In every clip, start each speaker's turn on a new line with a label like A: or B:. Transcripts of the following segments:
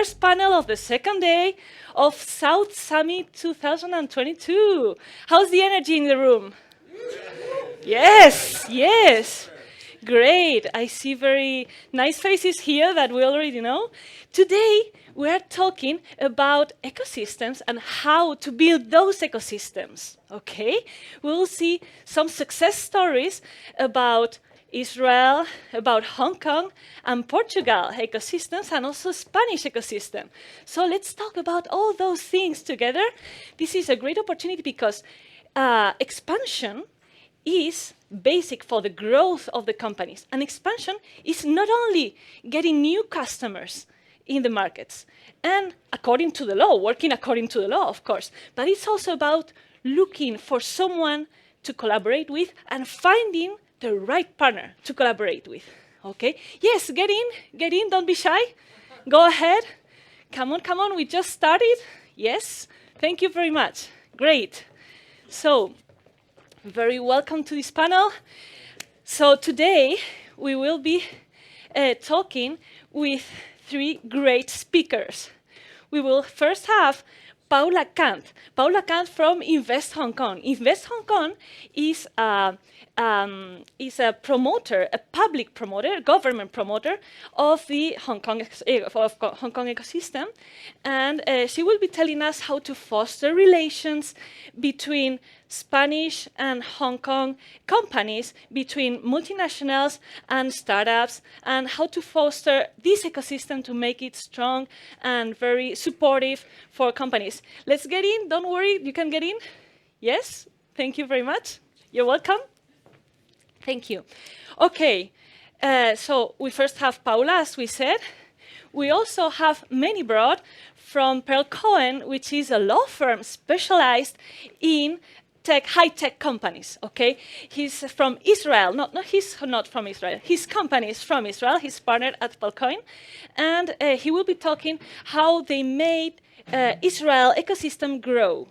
A: first panel of the second day of SouthSummit 2022. How's the energy in the room? Yes, yes. Great. I see very nice faces here that we already know. Today, we are talking about ecosystems and how to build those ecosystems, okay? We will see some success stories about Israel, about Hong Kong and Portugal ecosystems, and also Spanish ecosystem. So let's talk about all those things together. This is a great opportunity because expansion is basic for the growth of the companies. And expansion is not only getting new customers in the markets, and according to the law, working according to the law, of course, but it's also about looking for someone to collaborate with and finding the right partner to collaborate with, okay? Yes, get in, don't be shy. Go ahead. Come on, we just started. Yes, thank you very much. Great. So, very welcome to this panel. So today, we will be talking with three great speakers. We will first have Paula Kant. Paula Kant from Invest Hong Kong. Invest Hong Kong is a promoter, a public promoter, government promoter of the Hong Kong ecosystem. And she will be telling us how to foster relations between Spanish and Hong Kong companies, between multinationals and startups, and how to foster this ecosystem to make it strong and very supportive for companies. Let's get in. Don't worry, you can get in. Yes, thank you very much. You're welcome. Thank you. Okay, so we first have Paula, as we said. We also have Meny Broid from Cohen, which is a law firm specialized in high-tech companies, okay? He's from Israel. He's not from Israel. His company is from Israel. He's partnered at Cohen. And he will be talking how they made Israel ecosystem grow.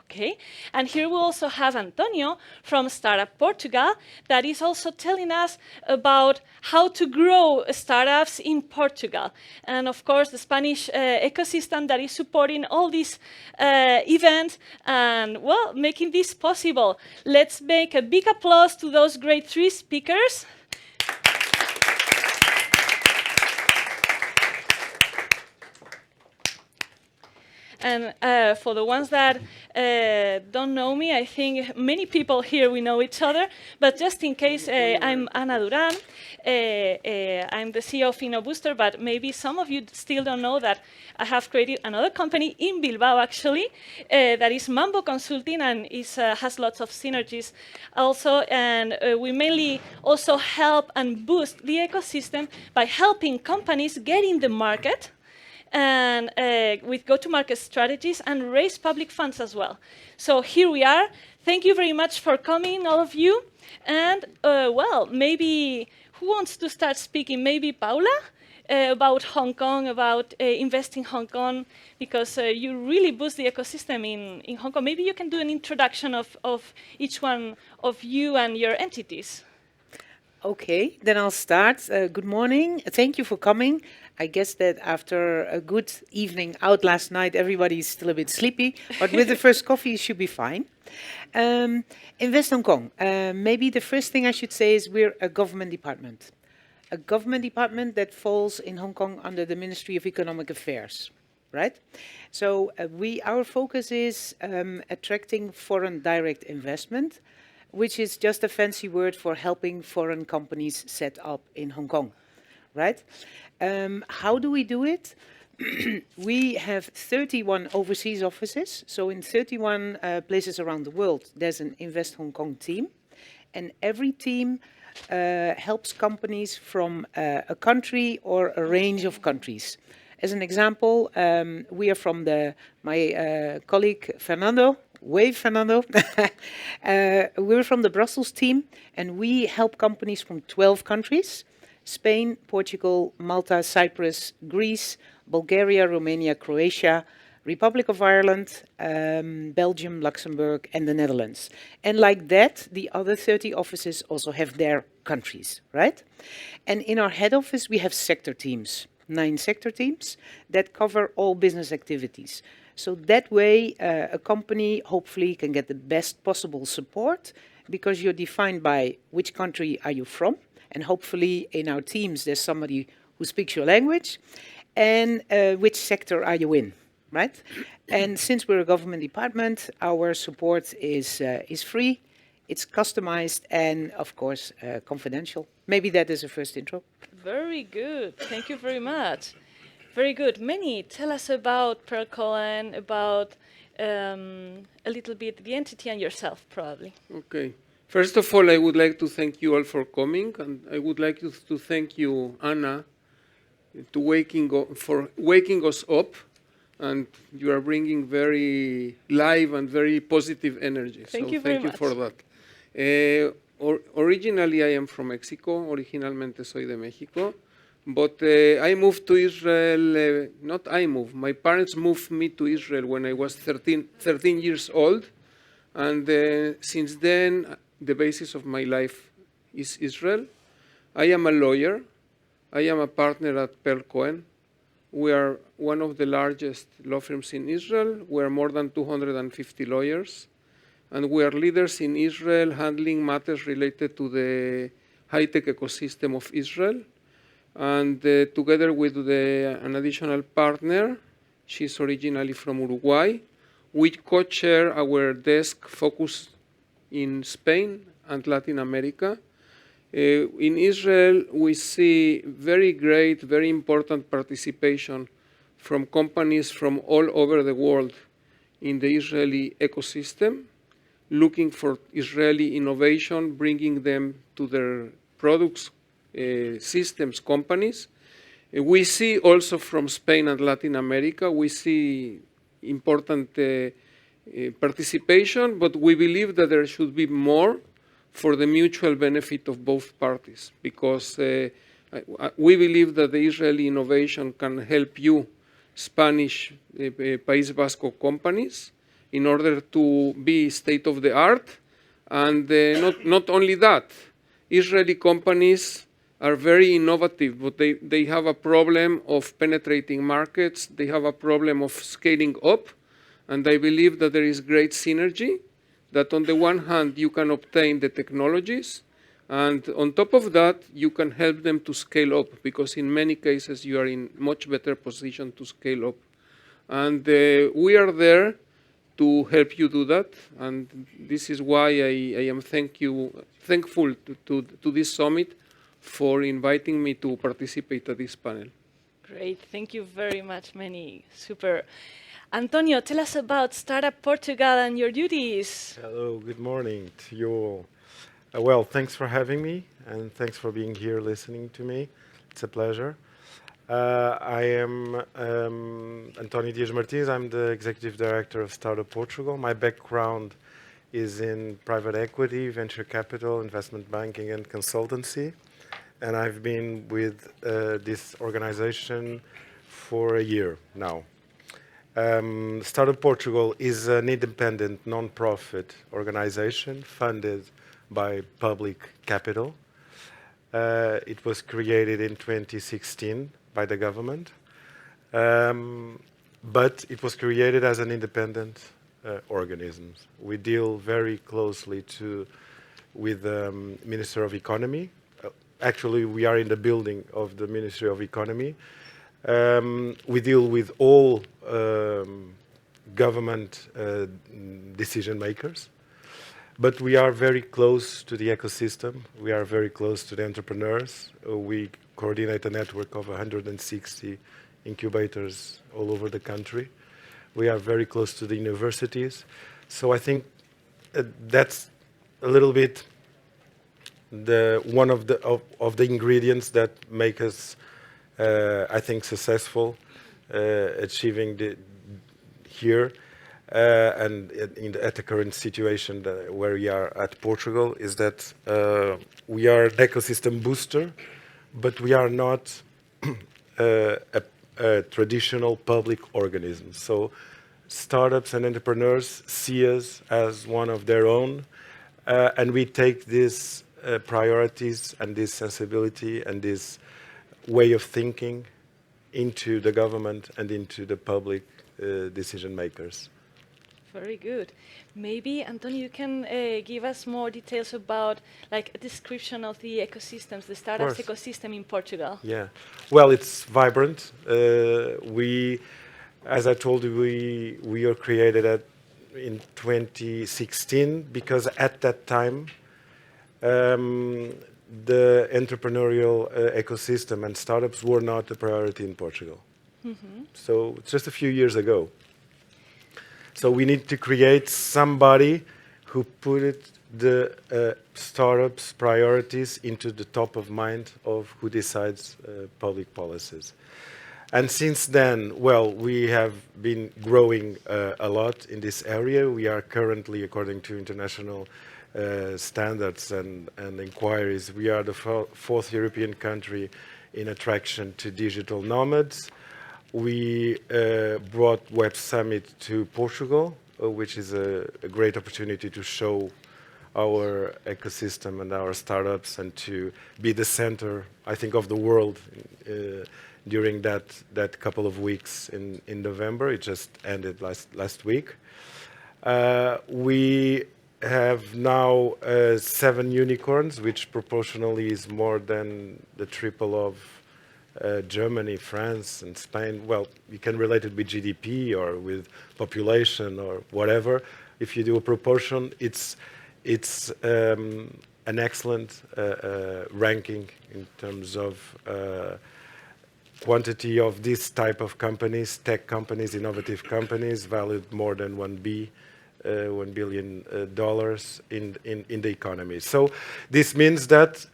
A: Okay, and here we also have António from Startup Portugal that is also telling us about how to grow startups in Portugal. And of course, the Spanish ecosystem that is supporting all these events and, well, making this possible. Let's make a big applause to those great three speakers. And for the ones that don't know me, I think many people here, we know each other. But just in case, I'm Ana Duran. I'm the CEO of InnoBooster, but maybe some of you still don't know that I have created another company in Bilbao, actually, that is Mambo Consulting and has lots of synergies also. And we mainly also help and boost the ecosystem by helping companies get in the market, and with go-to-market strategies and raise public funds as well. So here we are. Thank you very much for coming, all of you. And well, maybe who wants to start speaking? Maybe Paula about Hong Kong, about investing Hong Kong, because you really boost the ecosystem in Hong Kong. Maybe you can do an introduction of each one of you and your entities.
B: Okay, then I'll start. Good morning. Thank you for coming. I guess that after a good evening out last night, everybody is still a bit sleepy, but with the first coffee, you should be fine. Invest Hong Kong. Maybe the first thing I should say is we're a government department. A government department that falls in Hong Kong under the Ministry of Economic Affairs, right? So our focus is attracting foreign direct investment, which is just a fancy word for helping foreign companies set up in Hong Kong, right? How do we do it? We have 31 overseas offices. So in 31 places around the world, there's an Invest Hong Kong team. And every team helps companies from a country or a range of countries. As an example, we are from my colleague Fernando. Wave, Fernando. We're from the Brussels team, and we help companies from 12 countries: Spain, Portugal, Malta, Cyprus, Greece, Bulgaria, Romania, Croatia, Republic of Ireland, Belgium, Luxembourg, and the Netherlands. And like that, the other 30 offices also have their countries, right? And in our head office, we have sector teams. 9 sector teams that cover all business activities. So that way, a company hopefully can get the best possible support because you're defined by which country are you from, and hopefully in our teams there's somebody who speaks your language, and which sector are you in, right? And since we're a government department, our support is free, it's customized, and of course confidential. Maybe that is a first intro.
A: Very good. Thank you very much. Very good. Meny, tell us about Cohen, about a little bit the entity and yourself, probably.
C: Okay. First of all, I would like to thank you all for coming, and I would like to thank you, Anna, for waking us up, and you are bringing very live and very positive energy.
A: Thank you very much.
C: For that. Originally, I am from Mexico. Originalmente soy de México. But I moved to Israel, not I moved, my parents moved me to Israel when I was 13 years old. And since then, the basis of my life is Israel. I am a lawyer. I am a partner at Cohen. We are one of the largest law firms in Israel. We are more than 250 lawyers. And we are leaders in Israel handling matters related to the high-tech ecosystem of Israel. And together with an additional partner, she's originally from Uruguay, we co-chair our desk focused in Spain and Latin America. In Israel, we see very great, very important participation from companies from all over the world in the Israeli ecosystem, looking for Israeli innovation, bringing them to their products, systems companies. We see also from Spain and Latin America, we see important participation, but we believe that there should be more for the mutual benefit of both parties, because we believe that the Israeli innovation can help you, Spanish País Vasco companies, in order to be state of the art. And not only that, Israeli companies are very innovative, but they have a problem of penetrating markets. They have a problem of scaling up. And I believe that there is great synergy, that on the one hand, you can obtain the technologies, and on top of that, you can help them to scale up, because in many cases, you are in much better position to scale up. And we are there to help you do that. And this is why I am thankful to this summit for inviting me to participate at this panel.
A: Great. Thank you very much, Meny. Super. António, tell us about Startup Portugal and your duties.
D: Hello, good morning to you all. Well, thanks for having me, and thanks for being here listening to me. It's a pleasure. I am António Dias Martins. I'm the Executive Director of Startup Portugal. My background is in private equity, venture capital, investment banking, and consultancy. And I've been with this organization for a year now. Startup Portugal is an independent non-profit organization funded by public capital. It was created in 2016 by the government, but it was created as an independent organism. We deal very closely with the Minister of Economy. Actually, we are in the building of the Ministry of Economy. We deal with all government decision makers, but we are very close to the ecosystem. We are very close to the entrepreneurs. We coordinate a network of 160 incubators all over the country. We are very close to the universities. So I think that's a little bit one of the ingredients that make us I think successful achieving here and at the current situation where we are at Portugal is that we are an ecosystem booster, but we are not a traditional public organism. So startups and entrepreneurs see us as one of their own, and we take these priorities and this sensibility and this way of thinking into the government and into the public decision makers.
A: Very good. Maybe, António, you can give us more details about like a description of the ecosystems, the startups
D: course.
A: ecosystem in Portugal.
D: Yeah, well, it's vibrant. As I told you, we were created in 2016 because at that time the entrepreneurial ecosystem and startups were not a priority in Portugal. So it's just a few years ago. So we need to create somebody who put the startups' priorities into the top of mind of who decides public policies. And since then, well, we have been growing a lot in this area. We are currently, according to international standards and inquiries, we are the fourth European country in attraction to digital nomads. We brought SouthSummit to Portugal, which is a great opportunity to show our ecosystem and our startups and to be the center, I think, of the world during that couple of weeks in November. It just ended last week. We have now 7 unicorns, which proportionally is more than the triple of Germany, France, and Spain. Well, you can relate it with GDP or with population or whatever. If you do a proportion, it's an excellent ranking in terms of quantity of this type of companies, tech companies, innovative companies, valued more than $1 billion in the economy. So this means that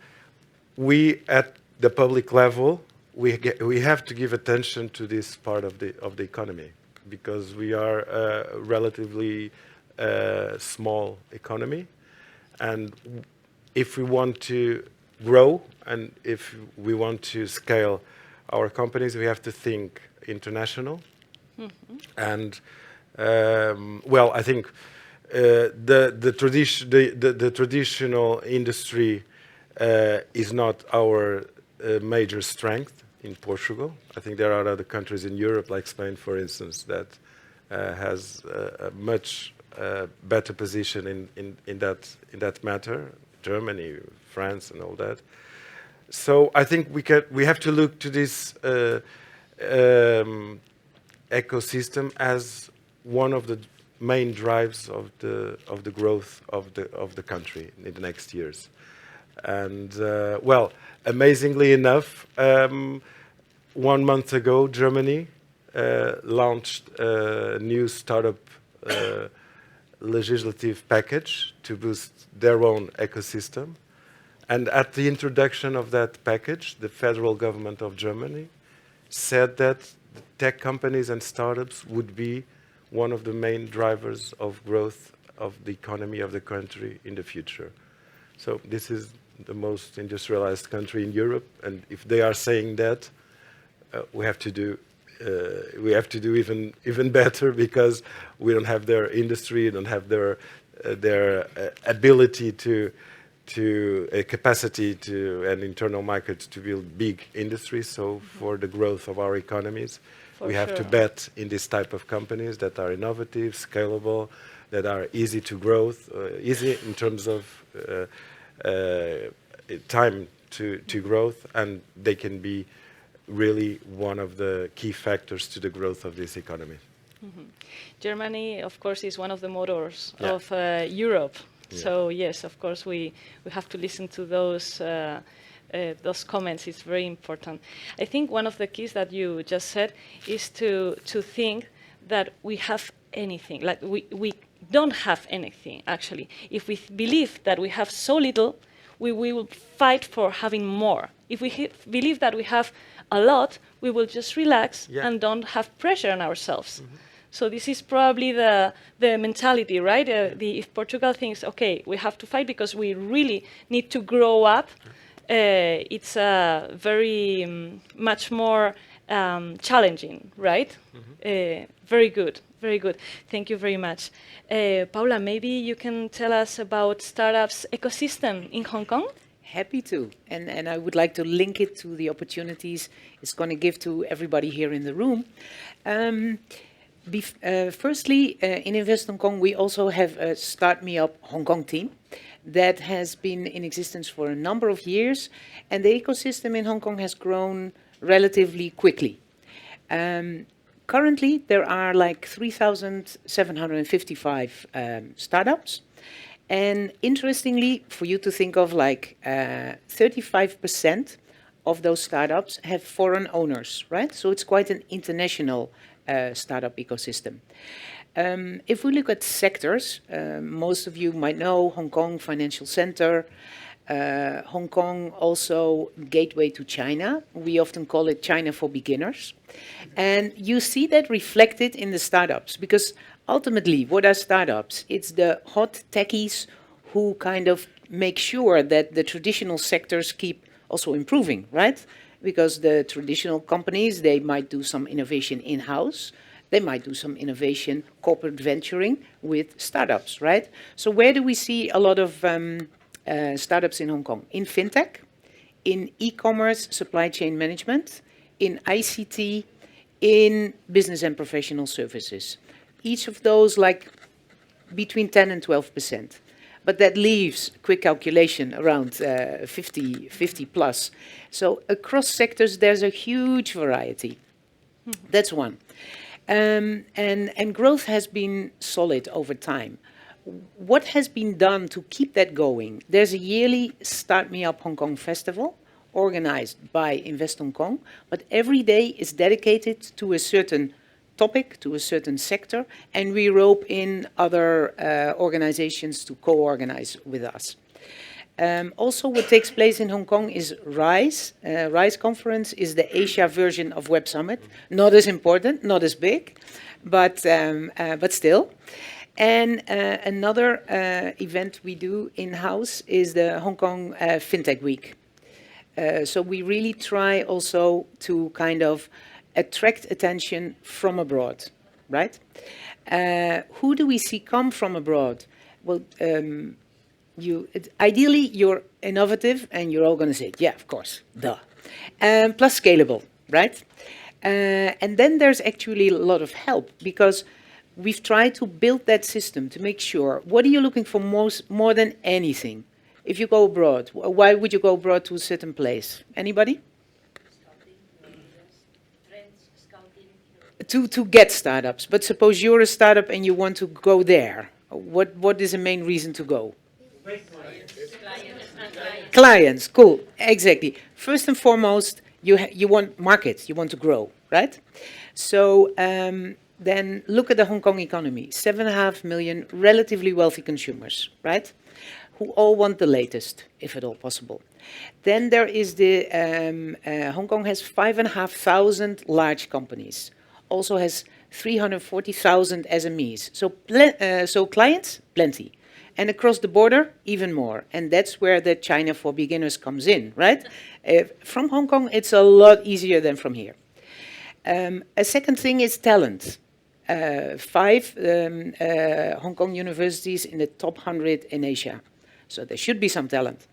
D: we, at the public level, we have to give attention to this part of the economy because we are a relatively small economy, and if we want to grow and if we want to scale our companies, we have to think international. And well, I think the traditional industry is not our major strength in Portugal. I think there are other countries in Europe, like Spain, for instance, that has a much better position in that matter. Germany, France, and all that. So I think we have to look to this ecosystem as one of the main drives of the growth of the country in the next years. And well, amazingly enough, 1 month ago, Germany launched a new startup legislative package to boost their own ecosystem. And at the introduction of that package, the federal government of Germany said that the tech companies and startups would be one of the main drivers of growth of the economy of the country in the future. So this is the most industrialized country in Europe, and if they are saying that, we have to do even better because we don't have their industry, don't have their ability to a capacity to an internal market to build big industries. So for the growth of our economies, we have to bet in this type of companies that are innovative, scalable, that are easy to growth, easy in terms of time to growth, and they can be really one of the key factors to the growth of this economy.
A: Germany, of course, is one of the motors of Europe. Yeah. So yes, of course, we have to listen to those comments. It's very important. I think one of the keys that you just said is to think that we have anything. Like we don't have anything, actually. If we believe that we have so little, we will fight for having more. If we believe that we have a lot, we will just relax and don't have pressure on ourselves. So this is probably the mentality, right? If Portugal thinks, okay, we have to fight because we really need to grow up, it's very much more challenging, right? Very good, very good. Thank you very much. Paula, maybe you can tell us about startups ecosystem in Hong Kong?
B: Happy to. And I would like to link it to the opportunities it's going to give to everybody here in the room. Firstly, in Invest Hong Kong, we also have a Start Me Up Hong Kong team that has been in existence for a number of years, and the ecosystem in Hong Kong has grown relatively quickly. Currently, there are like 3,755 startups, and interestingly, for you to think of, like 35% of those startups have foreign owners, right? So it's quite an international startup ecosystem. If we look at sectors, most of you might know Hong Kong Financial Center, Hong Kong also gateway to China. We often call it China for beginners. And you see that reflected in the startups, because ultimately, what are startups? It's the hot techies who kind of make sure that the traditional sectors keep also improving, right? Because the traditional companies, they might do some innovation in-house. They might do some innovation, corporate venturing with startups, right? So where do we see a lot of startups in Hong Kong? In fintech, in e-commerce, supply chain management, in ICT, in business and professional services. Each of those like between 10 and 12%. But that leaves, quick calculation, around 50 plus. So across sectors, there's a huge variety. That's one. And growth has been solid over time. What has been done to keep that going? There's a yearly Start Me Up Hong Kong festival organized by Invest Hong Kong, but every day is dedicated to a certain topic, to a certain sector, and we rope in other organizations to co-organize with us. Also, what takes place in Hong Kong is RISE. RISE conference is the Asia version of SouthSummit. Not as important, not as big, but still. And another event we do in-house is the Hong Kong FinTech Week. So we really try also to kind of attract attention from abroad, right? Who do we see come from abroad? Well, ideally, you're innovative and you're all going to say, yeah, of course, duh. Plus scalable, right? And then there's actually a lot of help, because we've tried to build that system to make sure, what are you looking for more than anything? If you go abroad, why would you go abroad to a certain place? Anybody? To get startups. But suppose you're a startup and you want to go there. What is the main reason to go? Clients, cool, exactly. First and foremost, you want markets, you want to grow, right? So then look at the Hong Kong economy. 7.5 million relatively wealthy consumers, right? Who all want the latest, if at all possible. Then there is the, Hong Kong has 5,500 large companies. Also has 340,000 SMEs. So clients, plenty. And across the border, even more. And that's where the China for beginners comes in, right? From Hong Kong, it's a lot easier than from here. A second thing is talent. 5 Hong Kong universities in the top 100 in Asia. So there should be some talent.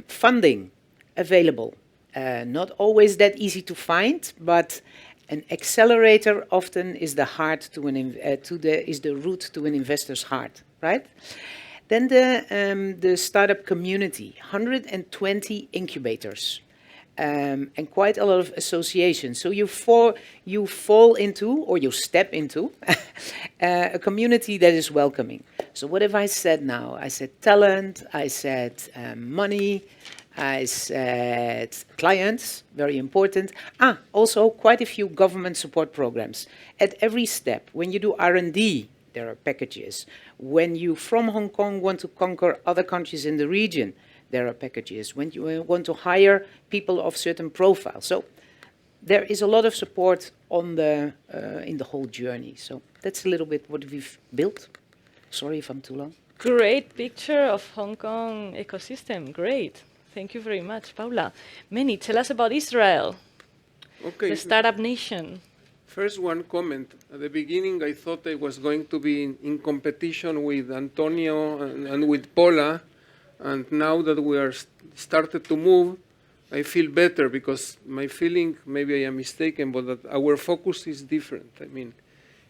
B: Funding available. Not always that easy to find, but an accelerator often is the heart to is the route to an investor's heart, right? Then the startup community, 120 incubators, and quite a lot of associations. So you fall into, or you step into, a community that is welcoming. So what have I said now? I said talent, I said money, I said clients, very important. Also quite a few government support programs. At every step, when you do R&D, there are packages. When you, from Hong Kong, want to conquer other countries in the region, there are packages. When you want to hire people of certain profile. So there is a lot of support on the, in the whole journey. So that's a little bit what we've built. Sorry if I'm too long.
A: Great picture of Hong Kong ecosystem. Great. Thank you very much, Paula. Meny, tell us about Israel,
C: Okay.
A: the startup nation.
C: First, one comment. At the beginning, I thought I was going to be in competition with António and with Paula, And now that we are started to move, I feel better because my feeling, maybe I am mistaken, but that our focus is different. I mean,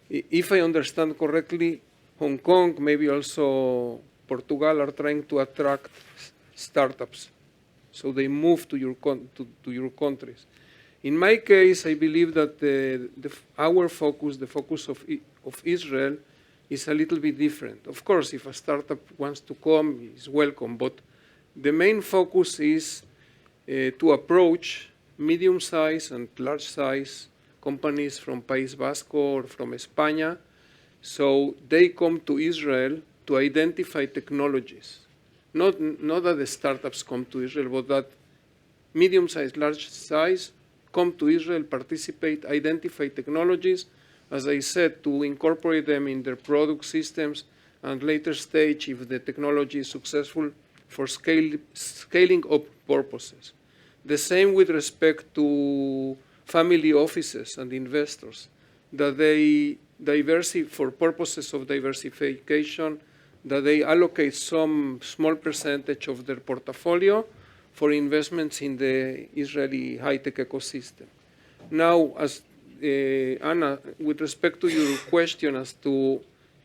C: if I understand correctly, Hong Kong, maybe also Portugal are trying to attract startups. So they move to your, to your countries. In my case, I believe that our focus, the focus of Israel, is a little bit different. Of course, if a startup wants to come, is welcome, but the main focus is to approach medium-sized and large-size companies from País Vasco or from España, so they come to Israel to identify technologies. Not that the startups come to Israel, but that medium-sized, large-size come to Israel, participate, identify technologies, as I said, to incorporate them in their product systems, and later stage, if the technology is successful, for scaling up purposes. The same with respect to family offices and investors, that they for purposes of diversification, that they allocate some small percentage of their portfolio for investments in the Israeli high-tech ecosystem. Now, as Anna, with respect to your question as to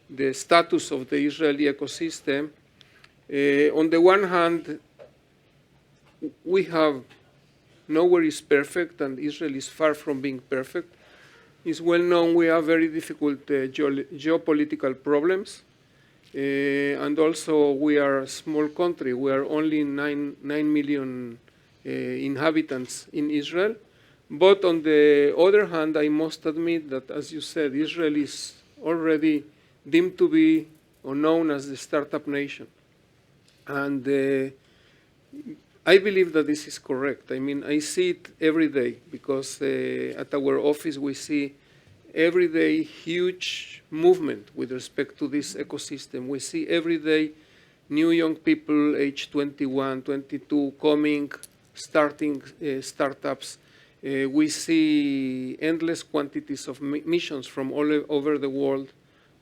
C: the status of the Israeli ecosystem, on the one hand, we have nowhere is perfect, and Israel is far from being perfect. It's well known we have very difficult geopolitical problems, and also we are a small country. We are only 9 million inhabitants in Israel. But on the other hand, I must admit that, as you said, Israel is already deemed to be or known as the startup nation. And I believe that this is correct. I mean, I see it every day because at our office we see every day huge movement with respect to this ecosystem. We see every day new young people, age 21, 22, coming, starting startups. We see endless quantities of missions from all over the world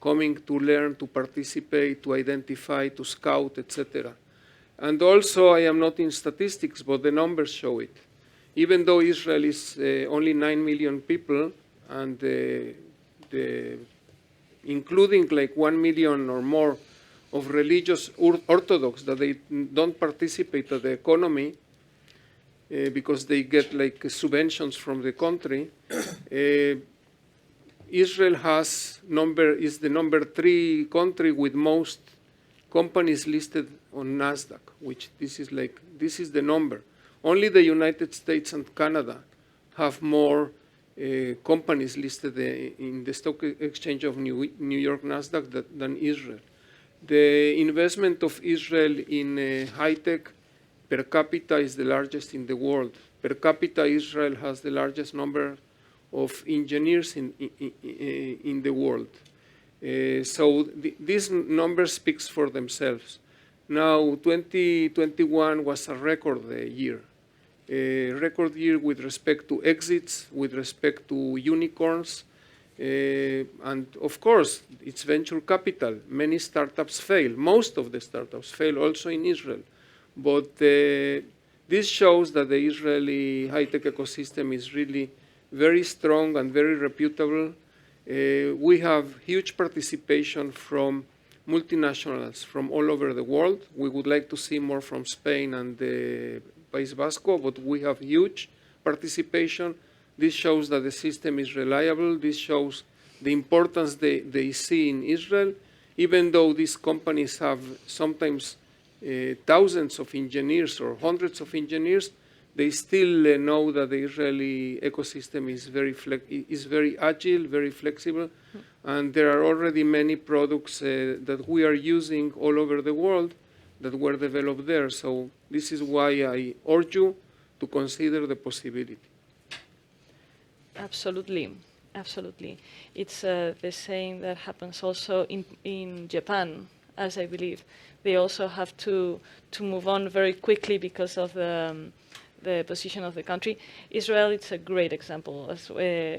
C: coming to learn, to participate, to identify, to scout, etc. And also, I am not in statistics, but the numbers show it. Even though Israel is only 9 million people, and including like 1 million or more of religious Orthodox that they don't participate in the economy because they get like subventions from the country, Israel is the number 3 country with most companies listed on NASDAQ, which this is the number. Only the United States and Canada have more companies listed in the stock exchange of New York NASDAQ than Israel. The investment of Israel in high-tech per capita is the largest in the world. Per capita, Israel has the largest number of engineers in the world. So these numbers speak for themselves. Now, 2021 was a record year. A record year with respect to exits, with respect to unicorns, and of course, it's venture capital. Many startups fail. Most of the startups fail also in Israel. But this shows that the Israeli high-tech ecosystem is really very strong and very reputable. We have huge participation from multinationals from all over the world. We would like to see more from Spain and País Vasco, but we have huge participation. This shows that the system is reliable. This shows the importance they see in Israel. Even though these companies have sometimes thousands of engineers or hundreds of engineers, they still know that the Israeli ecosystem is very agile, very flexible, and there are already many products that we are using all over the world that were developed there. So this is why I urge you to consider the possibility.
A: Absolutely, absolutely. It's the same that happens also in Japan, as I believe. They also have to move on very quickly because of the position of the country. Israel, it's a great example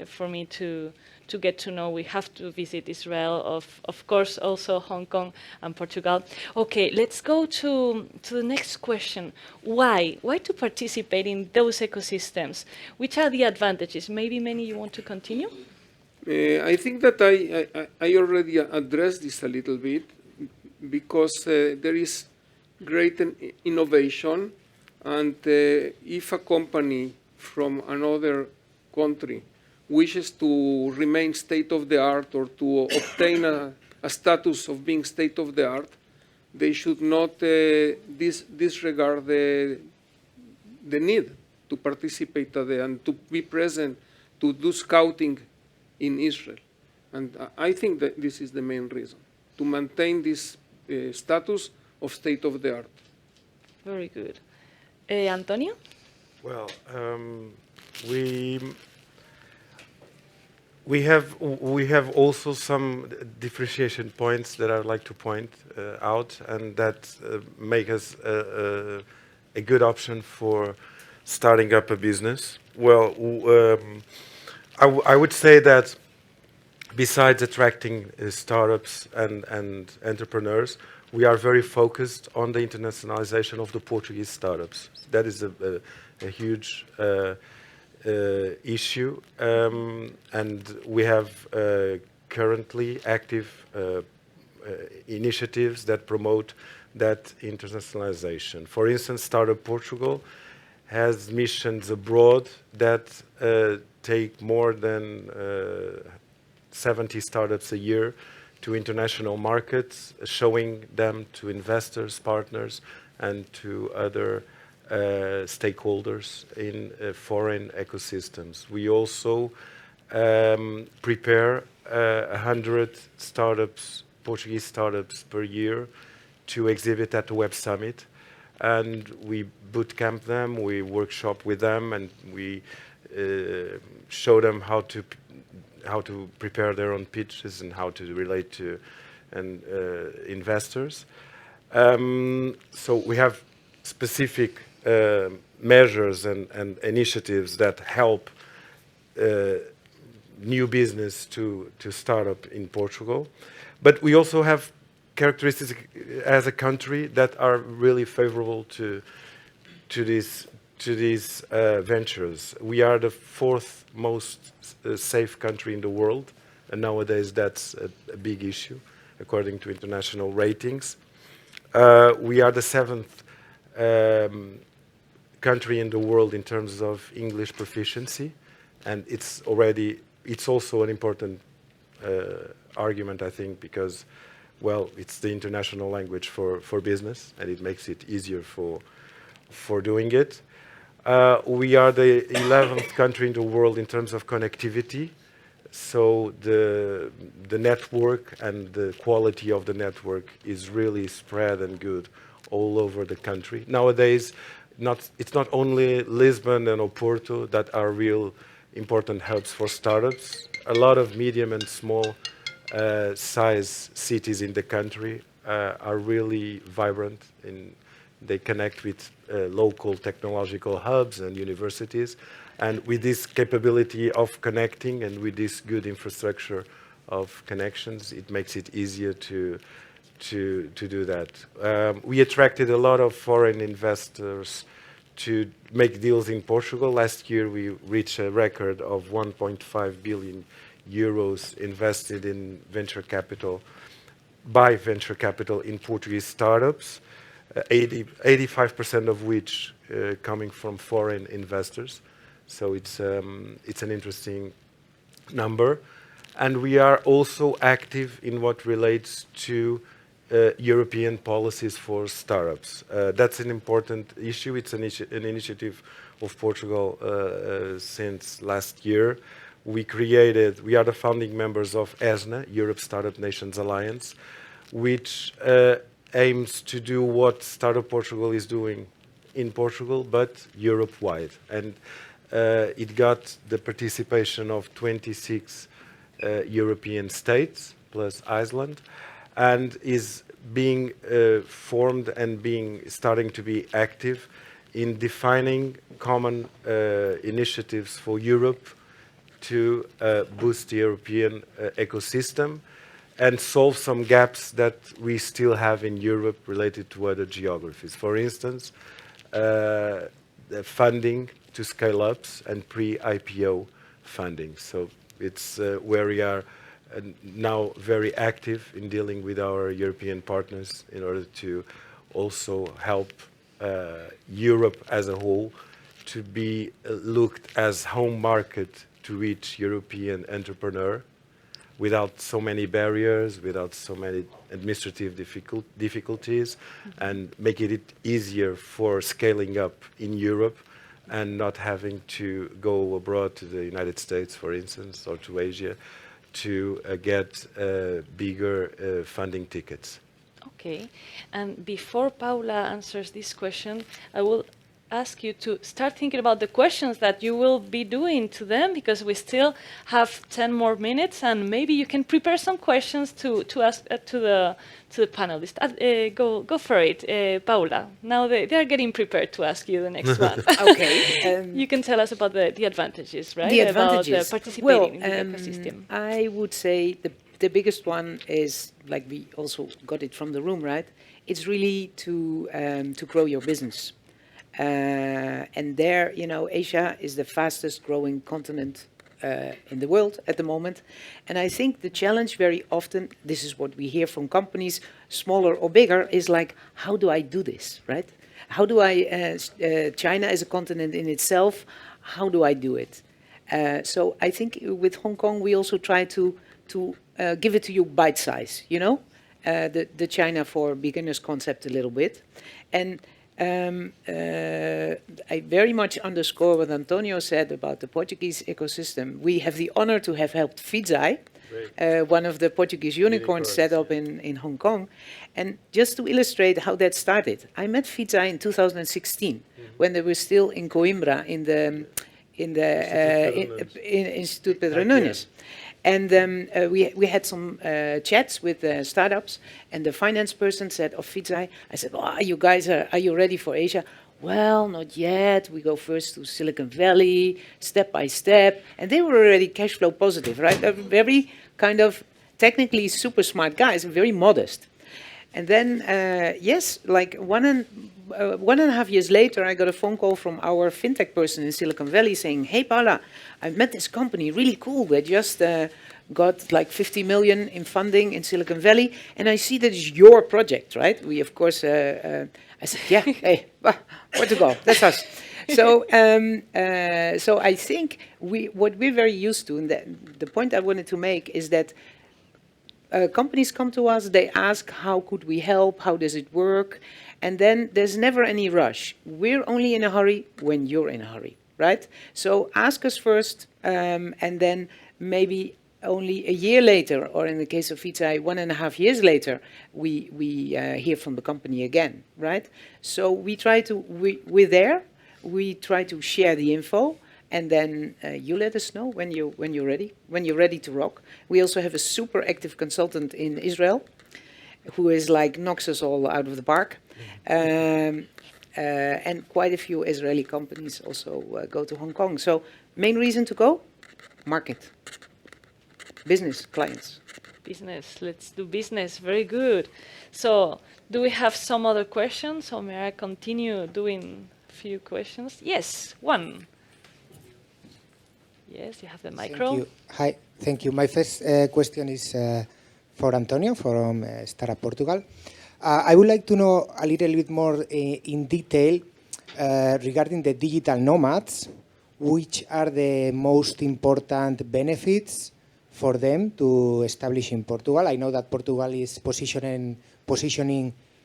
A: for me to to get to know. We have to visit Israel, of course, also Hong Kong and Portugal. Okay, let's go to the next question. Why? Why to participate in those ecosystems? Which are the advantages? Maybe Meny, you want to continue?
C: I think that I already addressed this a little bit because there is great innovation, and if a company from another country wishes to remain state of the art or to obtain a status of being state of the art, they should not disregard the need to participate and to be present, to do scouting in Israel. And I think that this is the main reason, to maintain this status of state of the art.
A: Very good. Antonio?
D: Well, we have also some differentiation points that I'd like to point out, and that make us a good option for starting up a business. Well, I would say that besides attracting startups and entrepreneurs, we are very focused on the internationalization of the Portuguese startups. That is a huge issue, and we have currently active initiatives that promote that internationalization. For instance, Startup Portugal has missions abroad that take more than 70 startups a year to international markets, showing them to investors, partners, and to other stakeholders in foreign ecosystems. We also prepare 100 startups, Portuguese startups per year, to exhibit at the Web Summit, and we bootcamp them, we workshop with them, and we show them how to prepare their own pitches and how to relate to investors. So we have specific measures and initiatives that help new business to start up in Portugal. But we also have characteristics as a country that are really favorable to these ventures. We are the fourth most safe country in the world, and nowadays that's a big issue according to international ratings. We are the seventh country in the world in terms of English proficiency, and it's also an important argument, I think, because, well, it's the international language for business, and it makes it easier for doing it. We are the 11th country in the world in terms of connectivity, so the network and the quality of the network is really spread and good all over the country. Nowadays, it's not only Lisbon and Oporto that are real important hubs for startups. A lot of medium and small size cities in the country are really vibrant. They connect with local technological hubs and universities. And with this capability of connecting and with this good infrastructure of connections, it makes it easier to do that. We attracted a lot of foreign investors to make deals in Portugal. Last year, we reached a record of 1.5 billion euros invested in venture capital, by venture capital in Portuguese startups, 85% of which coming from foreign investors. So it's an interesting number. And we are also active in what relates to European policies for startups. That's an important issue. It's an initiative of Portugal since last year. We are the founding members of ESNA, Europe Startup Nations Alliance, which aims to do what Startup Portugal is doing in Portugal, but Europe-wide. And it got the participation of 26 European states, plus Iceland, and is being formed and starting to be active in defining common initiatives for Europe to boost the European ecosystem and solve some gaps that we still have in Europe related to other geographies. For instance, the funding to scale-ups and pre-IPO funding. So it's where we are now very active in dealing with our European partners in order to also help Europe as a whole to be looked as home market to each European entrepreneur without so many barriers, without so many administrative difficulties, and making it easier for scaling up in Europe and not having to go abroad to the United States, for instance, or to Asia to get bigger funding tickets.
A: Okay, and before Paula answers this question, I will ask you to start thinking about the questions that you will be doing to them, because we still have 10 more minutes, and maybe you can prepare some questions to ask to the panelists. Go for it, Paula. Now they are getting prepared to ask you the next one.
B: Okay.
A: You can tell us about the advantages, right?
B: The advantages.
A: About participating
B: Well,
A: in the ecosystem.
B: I would say the biggest one is, like we also got it from the room, right? It's really to grow your business. And there, you know, Asia is the fastest growing continent in the world at the moment. And I think the challenge very often, this is what we hear from companies, smaller or bigger, is like, how do I do this, right? How do I, China is a continent in itself, how do I do it? So I think with Hong Kong, we also try to give it to you bite size, you know, the China for beginners concept a little bit. And I very much underscore what António said about the Portuguese ecosystem. We have the honor to have helped Fizai, one of the Portuguese unicorns set up in Hong Kong. And just to illustrate how that started, I met Fizai in 2016 when they were still in Coimbra in the Instituto Pedro Nunes. And we had some chats with startups, and the finance person said of Fizai, I said, oh, you guys, are you ready for Asia? Well, not yet. We go first to Silicon Valley, step by step. And they were already cash flow positive, right? They're very kind of technically super smart guys, very modest. And then, yes, like 1.5 years later, I got a phone call from our fintech person in Silicon Valley saying, hey, Paula, I met this company, really cool. They just got like 50 million in funding in Silicon Valley. And I see that it's your project, right? We, of course, I said, yeah, hey, Portugal, that's us. So, so I think what we're very used to, and the point I wanted to make is that companies come to us, they ask, how could we help? How does it work? And then there's never any rush. We're only in a hurry when you're in a hurry, right? So ask us first, and then maybe only a year later, or in the case of Fizai, 1.5 years later, we hear from the company again, right? So we try to, we're there, we try to share the info, and then you let us know when you're ready to rock. We also have a super active consultant in Israel, who is like knocks us all out of the park. And quite a few Israeli companies also go to Hong Kong. So main reason to go? Market. Business, clients.
A: Business, let's do business, very good. So do we have some other questions, or may I continue doing a few questions? Yes, one. Yes, you have the micro.
E: Thank you. Hi, thank you. My first question is for António from Startup Portugal. I would like to know a little bit more in detail regarding the digital nomads. Which are the most important benefits for them to establish in Portugal? I know that Portugal is positioning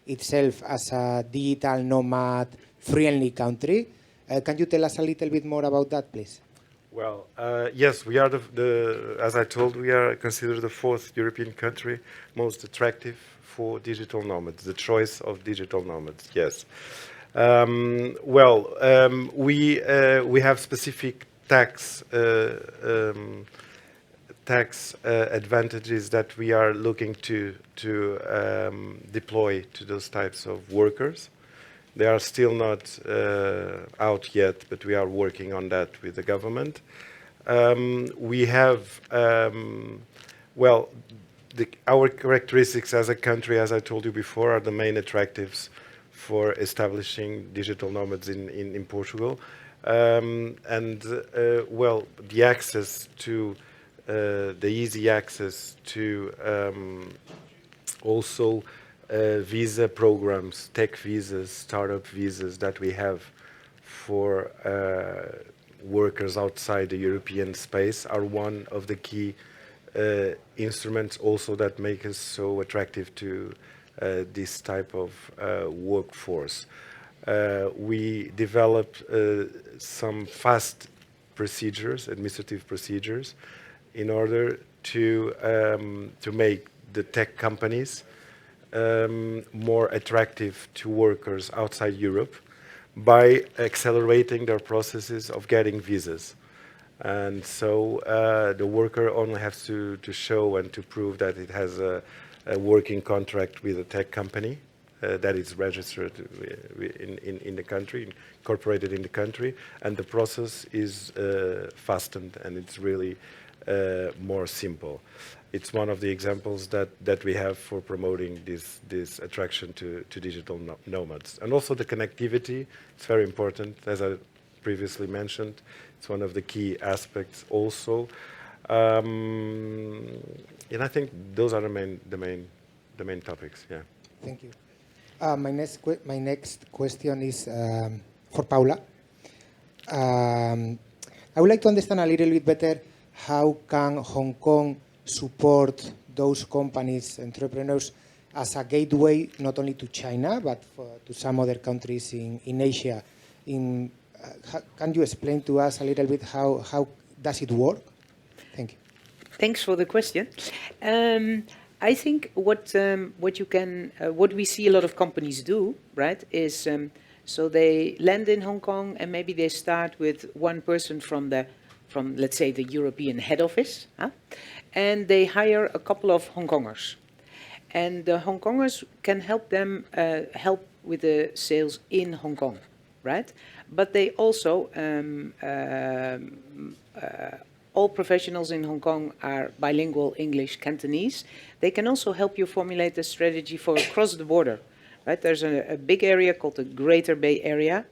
E: itself as a digital nomad friendly country. Can you tell us a little bit more about that, please?
D: Well, yes, we are as I told, we are considered the 4th European country most attractive for digital nomads, the choice of digital nomads, yes. We have specific tax advantages that we are looking to deploy to those types of workers. They are still not out yet, but we are working on that with the government. We have, well, our characteristics as a country, as I told you before, are the main attractives for establishing digital nomads in Portugal. Well, the access to, the easy access to also visa programs, tech visas, startup visas that we have for workers outside the European space are one of the key instruments also that make us so attractive to this type of workforce. We developed some fast procedures, administrative procedures, in order to make the tech companies more attractive to workers outside Europe by accelerating their processes of getting visas. And so the worker only has to show and to prove that it has a working contract with a tech company that is registered in the country, incorporated in the country, and the process is fastened and it's really more simple. It's one of the examples that we have for promoting this attraction to digital nomads. And also the connectivity, it's very important, as I previously mentioned. It's one of the key aspects also. And I think those are the main topics, yeah.
E: Thank you. My next question is for Paula. I would like to understand a little bit better how can Hong Kong support those companies, entrepreneurs, as a gateway not only to China but to some other countries in Asia. Can you explain to us a little bit how does it work? Thank you.
B: Thanks for the question. I think what we see a lot of companies do, right, is so they land in Hong Kong and maybe they start with one person from let's say the European head office, and they hire a couple of Hong Kongers, and the Hong Kongers can help them help with the sales in Hong Kong, right? But they also all professionals in Hong Kong are bilingual English, Cantonese. They can also help you formulate a strategy for across the border, right? There's a big area called the Greater Bay Area.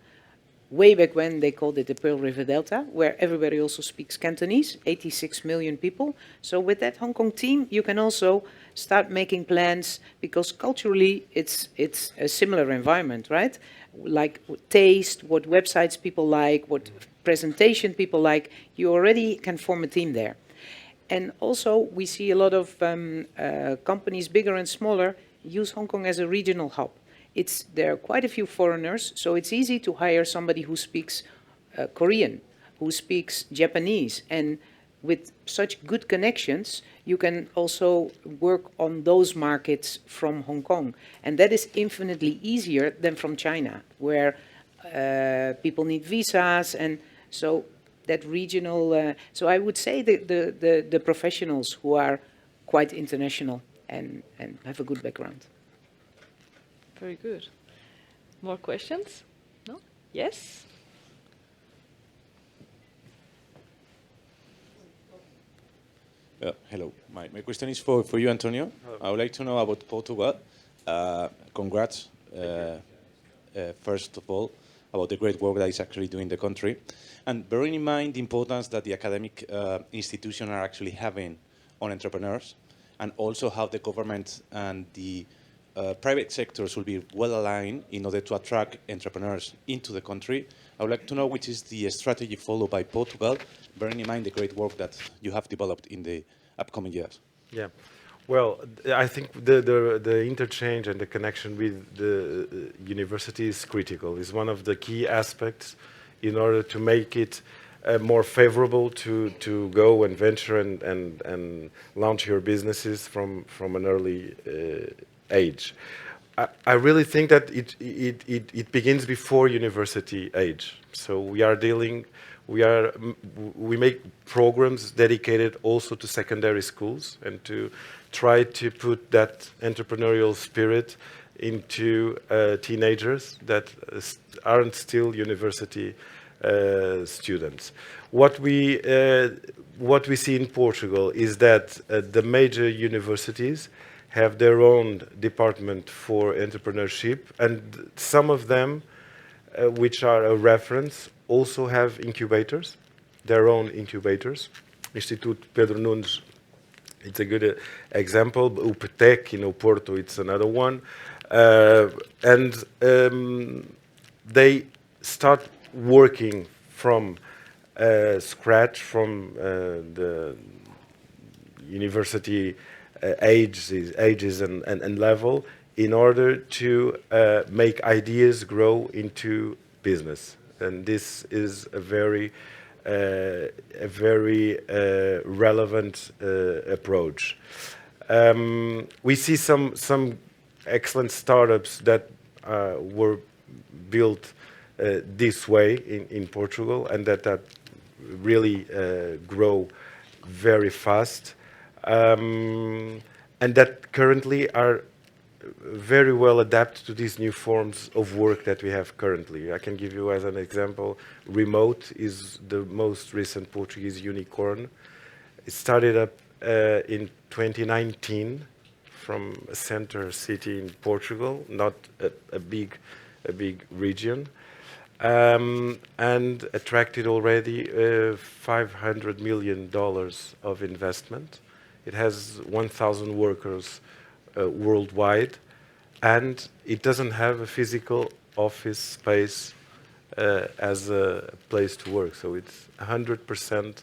B: Way back when they called it the Pearl River Delta, where everybody also speaks Cantonese, 86 million people. So with that Hong Kong team, you can also start making plans because culturally it's a similar environment, right? Like taste, what websites people like, what presentation people like, you already can form a team there. And also we see a lot of companies, bigger and smaller, use Hong Kong as a regional hub. There are quite a few foreigners, so it's easy to hire somebody who speaks Korean, who speaks Japanese, and with such good connections, you can also work on those markets from Hong Kong. And that is infinitely easier than from China, where people need visas, and so that regional, so I would say the professionals who are quite international and have a good background.
A: Very good. More questions? No? Yes?
F: Hello. My question is for you, António. I would like to know about Portugal. Congrats, first of all, about the great work that is actually doing the country. And bearing in mind the importance that the academic institutions are actually having on entrepreneurs, and also how the government and the private sectors will be well aligned in order to attract entrepreneurs into the country. I would like to know which is the strategy followed by Portugal, bearing in mind the great work that you have developed in the upcoming years.
D: Yeah, well, I think the interchange and the connection with the university is critical. It's one of the key aspects in order to make it more favorable to go and venture and launch your businesses from an early age. I really think that it begins before university age. So we make programs dedicated also to secondary schools and to try to put that entrepreneurial spirit into teenagers that aren't still university students. What we see in Portugal is that the major universities have their own department for entrepreneurship, and some of them, which are a reference, also have incubators, their own incubators. Instituto Pedro Nunes, it's a good example. UPTEC in Oporto, it's another one. They start working from scratch, from the university ages and level, in order to make ideas grow into business. And this is a very relevant approach. We see some excellent startups that were built this way in Portugal, and that really grow very fast, and that currently are very well adapted to these new forms of work that we have currently. I can give you as an example, Remote is the most recent Portuguese unicorn. It started up in 2019 from a center city in Portugal, not a big region, and attracted already $500 million of investment. It has 1,000 workers worldwide, and it doesn't have a physical office space as a place to work. So it's 100%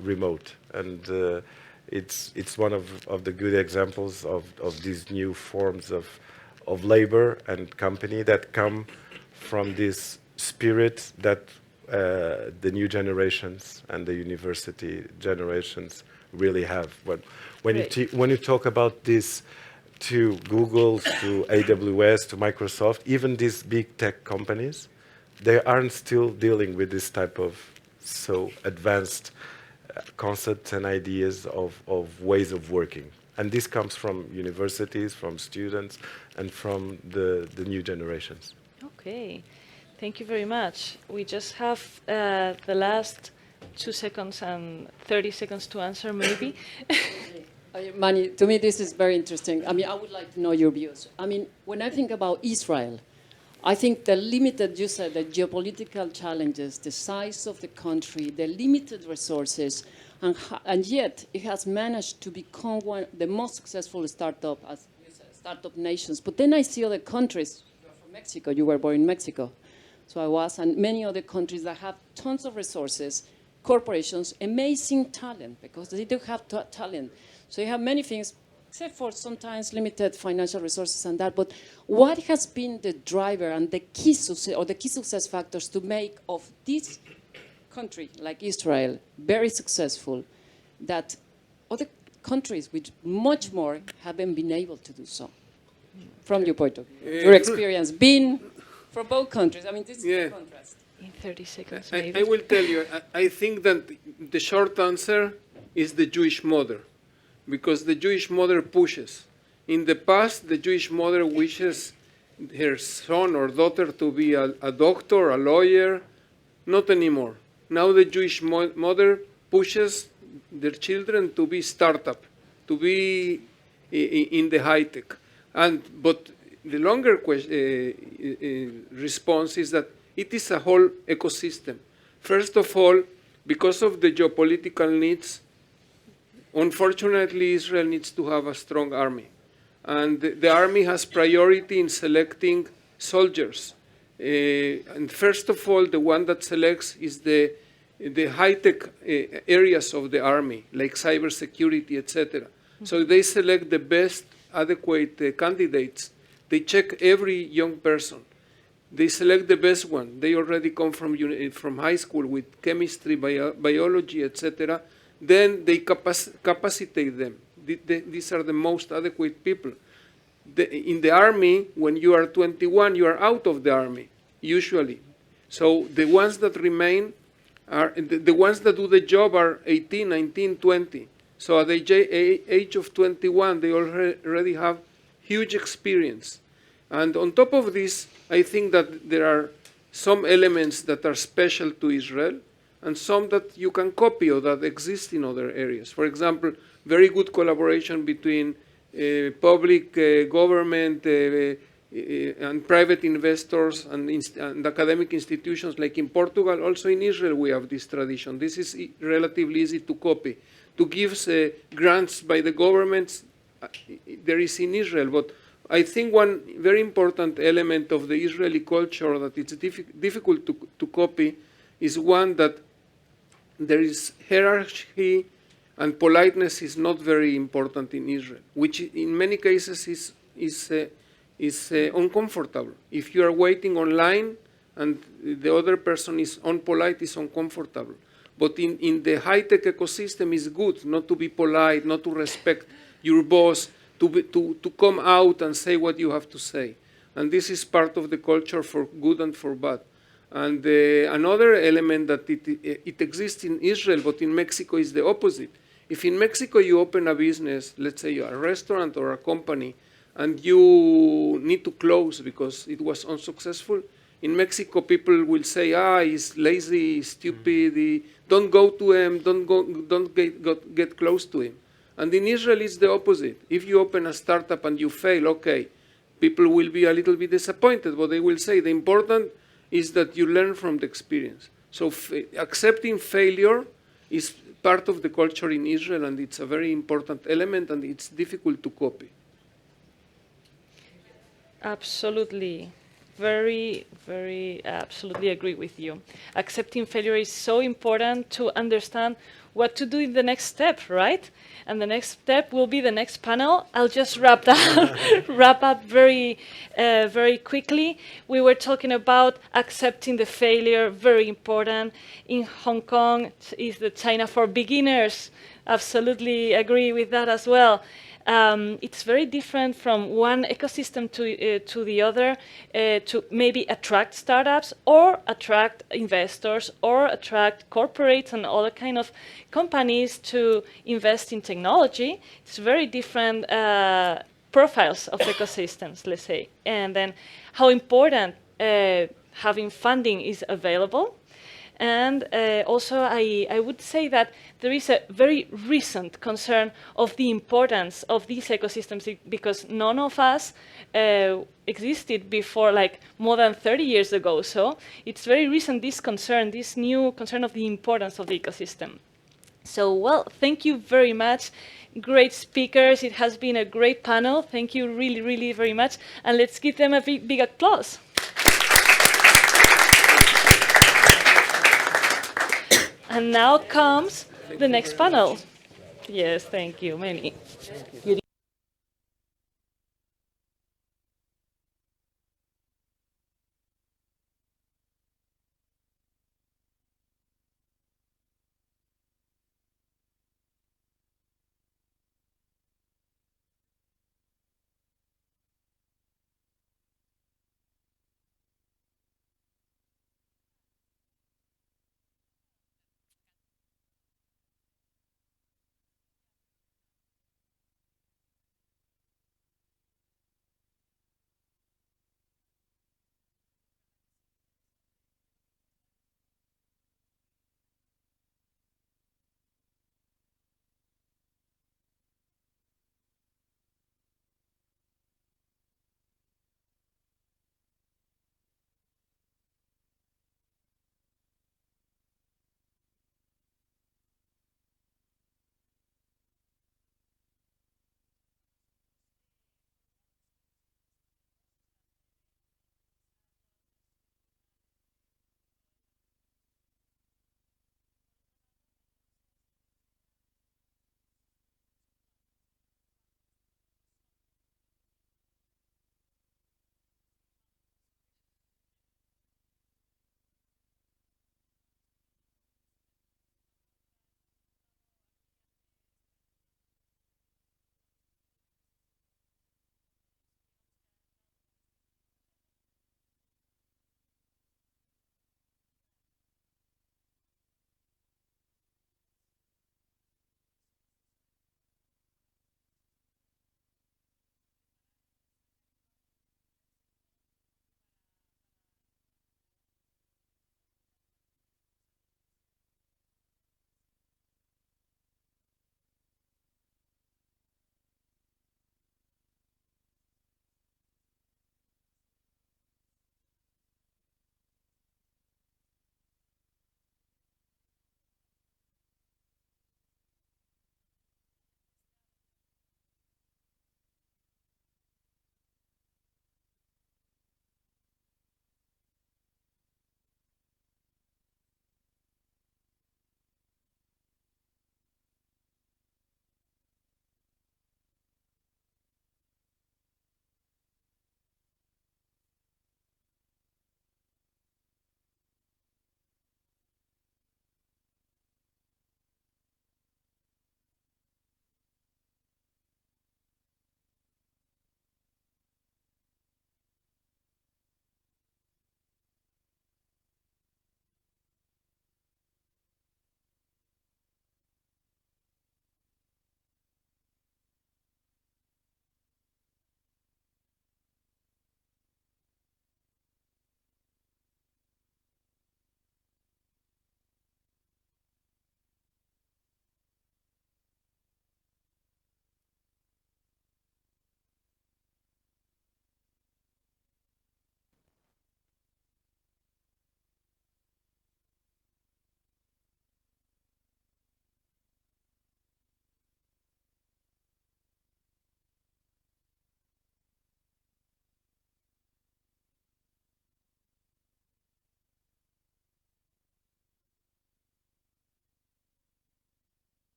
D: remote, and it's one of the good examples of these new forms of labor and company that come from this spirit that the new generations and the university generations really have. But when you talk about this to Google, to AWS, to Microsoft, even these big tech companies, they aren't still dealing with this type of so advanced concepts and ideas of ways of working. And this comes from universities, from students, and from the new generations.
A: Okay, thank you very much. We just have the last 2 seconds and 30 seconds to answer, maybe.
G: Meny, to me this is very interesting. I mean, I would like to know your views. I mean, when I think about Israel, I think the limited, you said, the geopolitical challenges, the size of the country, the limited resources, and yet it has managed to become one the most successful startup, as you said, startup nations. But then I see other countries. You're from Mexico. You were born in Mexico, so I was, and many other countries that have tons of resources, corporations, amazing talent, because they do have talent. So you have many things, except for sometimes limited financial resources and that. But what has been the driver and the key success, or the key success factors to make of this country like Israel very successful, that other countries with much more haven't been able to do so? From your point of view, your experience being from both countries. I mean, this is the contrast.
A: In 30 seconds, maybe.
C: I will tell you, I think that the short answer is the Jewish mother, because the Jewish mother pushes. In the past, the Jewish mother wishes her son or daughter to be a doctor, a lawyer. Not anymore. Now the Jewish mother pushes their children to be startup, to be in the high tech. But the longer response is that it is a whole ecosystem. First of all, because of the geopolitical needs, unfortunately, Israel needs to have a strong army. And the army has priority in selecting soldiers. And first of all, the one that selects is the high-tech areas of the army, like cybersecurity, etc. So they select the best adequate candidates. They check every young person. They select the best one. They already come from high school with chemistry, biology, etc. Then they capacitate them. These are the most adequate people. In the army, when you are 21, you are out of the army, usually. So the ones that remain are, the ones that do the job are 18, 19, 20. So at the age of 21, they already have huge experience. And on top of this, I think that there are some elements that are special to Israel and some that you can copy or that exist in other areas. For example, very good collaboration between public government and private investors and academic institutions like in Portugal. Also in Israel we have this tradition. This is relatively easy to copy. To give grants by the governments, there is in Israel, but I think one very important element of the Israeli culture that it's difficult to copy is one that there is hierarchy and politeness is not very important in Israel, which in many cases is uncomfortable. If you are waiting online and the other person is unpolite, it's uncomfortable. But in the high-tech ecosystem, it's good not to be polite, not to respect your boss, to come out and say what you have to say. And this is part of the culture for good and for bad. And another element that it exists in Israel, but in Mexico is the opposite. If in Mexico you open a business, let's say a restaurant or a company, and you need to close because it was unsuccessful, in Mexico people will say, he's lazy, he's stupid, don't go to him, don't get close to him. And in Israel it's the opposite. If you open a startup and you fail, okay, people will be a little bit disappointed, but they will say the important is that you learn from the experience. So accepting failure is part of the culture in Israel, and it's a very important element, and it's difficult to copy.
A: Absolutely. Very, very absolutely agree with you. Accepting failure is so important to understand what to do in the next step, right? And the next step will be the next panel. I'll just wrap up very, very quickly. We were talking about accepting the failure, very important. In Hong Kong, is the China for beginners. Absolutely agree with that as well. It's very different from one ecosystem to the other to maybe attract startups or attract investors or attract corporates and other kind of companies to invest in technology. It's very different profiles of ecosystems, let's say. And then how important having funding is available. And also, I would say that there is a very recent concern of the importance of these ecosystems because none of us existed before, like more than 30 years ago. So it's very recent, this concern, this new concern of the importance of the ecosystem. So, well, thank you very much. Great speakers. It has been a great panel. Thank you really, really very much. And let's give them a big, big applause. And now comes the next panel. Yes, thank you, Meny.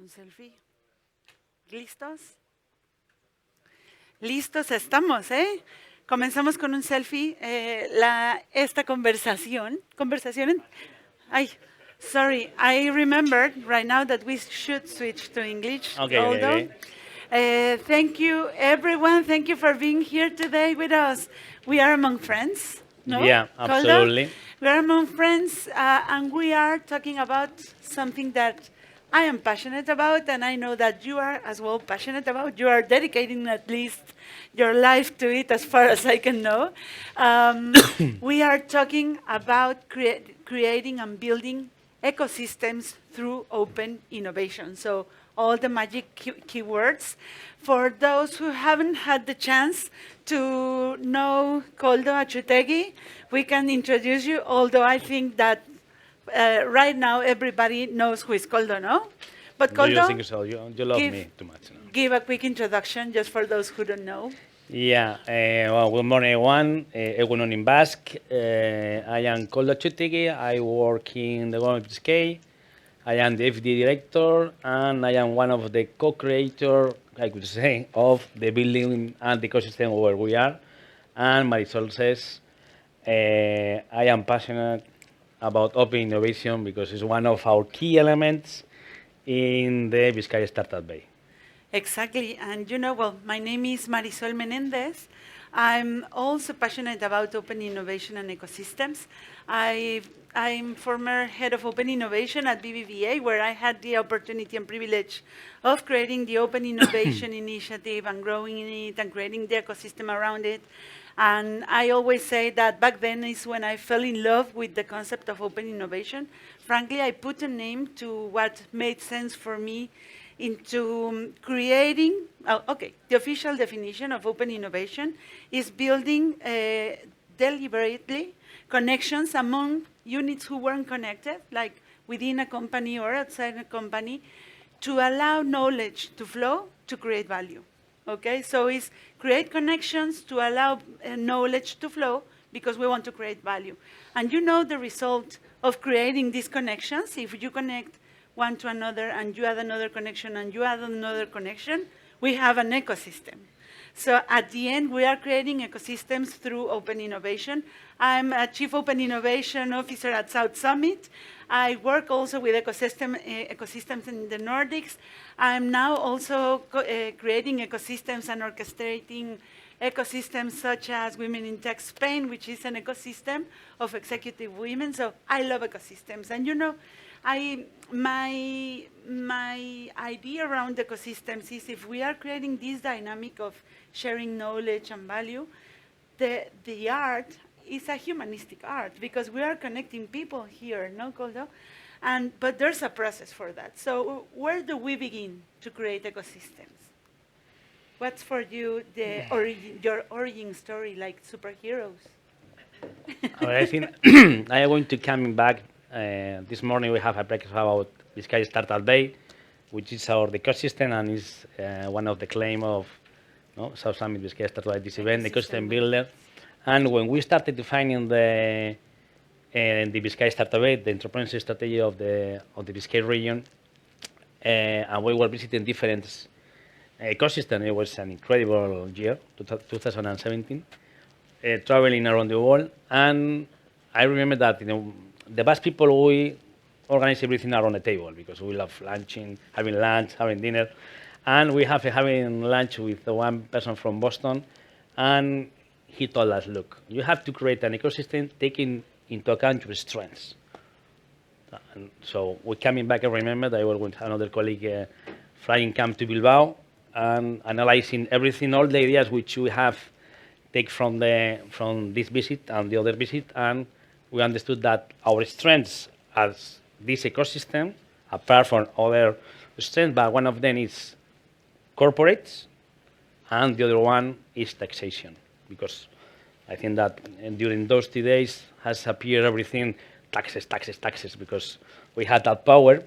H: Un selfie. ¿Listos? Listos estamos, ¿eh? Comenzamos con un selfie. Esta conversación. Ay, sorry, I remembered right now that we should switch to English.
I: Okay.
H: Thank you, everyone. Thank you for being here today with us. We are among friends, no?
I: Yeah,
H: Koldo?
I: absolutely.
H: We are among friends, and we are talking about something that I am passionate about, and I know that you are as well passionate about. You are dedicating at least your life to it, as far as I can know. We are talking about creating and building ecosystems through open innovation. So all the magic keywords. For those who haven't had the chance to know Koldo Achutegui, we can introduce you, although I think that right now everybody knows who is Koldo, no? But
I: Do you
H: Koldo,
I: think so? You love me too much. No?
H: give a quick introduction just for those who don't know.
I: Yeah, well, good morning, everyone. Egun on in Basque. I am Koldo Achutegui. I work in the government of Biscay. I am the FD director, and I am one of the co-creators, I could say, of the building and the ecosystem where we are. And Marisol says, I am passionate about open innovation because it's one of our key elements in the Biscay Startup Bay.
H: Exactly, and you know, well, my name is Marisol Menendez. I'm also passionate about open innovation and ecosystems. I'm former head of open innovation at BBVA, where I had the opportunity and privilege of creating the open innovation initiative and growing it and creating the ecosystem around it. And I always say that back then is when I fell in love with the concept of open innovation. Frankly, I put a name to what made sense for me into creating, the official definition of open innovation is building deliberately connections among units who weren't connected, like within a company or outside a company, to allow knowledge to flow to create value. Okay, so it's create connections to allow knowledge to flow because we want to create value. And you know the result of creating these connections, if you connect one to another and you add another connection and you add another connection, we have an ecosystem. So at the end, we are creating ecosystems through open innovation. I'm a Chief Open Innovation Officer at SouthSummit. I work also with ecosystems in the Nordics. I'm now also creating ecosystems and orchestrating ecosystems such as Women in Tech Spain, which is an ecosystem of executive women. So I love ecosystems. And you know, my idea around ecosystems is if we are creating this dynamic of sharing knowledge and value, the art is a humanistic art because we are connecting people here, no, Koldo? But there's a process for that. So where do we begin to create ecosystems? What's for you your origin story, like superheroes?
I: I think I am going to come back. This morning we have a breakfast about Biscay Startup Day, which is our ecosystem and is one of the claim of SouthSummit Biscay Startup Day, this event, ecosystem builder. And when we started defining the Biscay Startup Day, the entrepreneurship strategy of the Biscay region, and we were visiting different ecosystems, it was an incredible year, 2017, traveling around the world. And I remember that the best people, we organize everything around the table because we love having lunch, having dinner. And we have having lunch with one person from Boston, and he told us, look, you have to create an ecosystem taking into account your strengths. And so we're coming back, I remember that I was with another colleague flying camp to Bilbao and analyzing everything, all the ideas which we have take from this visit and the other visit, and we understood that our strengths as this ecosystem, apart from other strengths, but one of them is corporates, and the other one is taxation. Because I think that during those 2 days has appeared everything, taxes, because we had that power.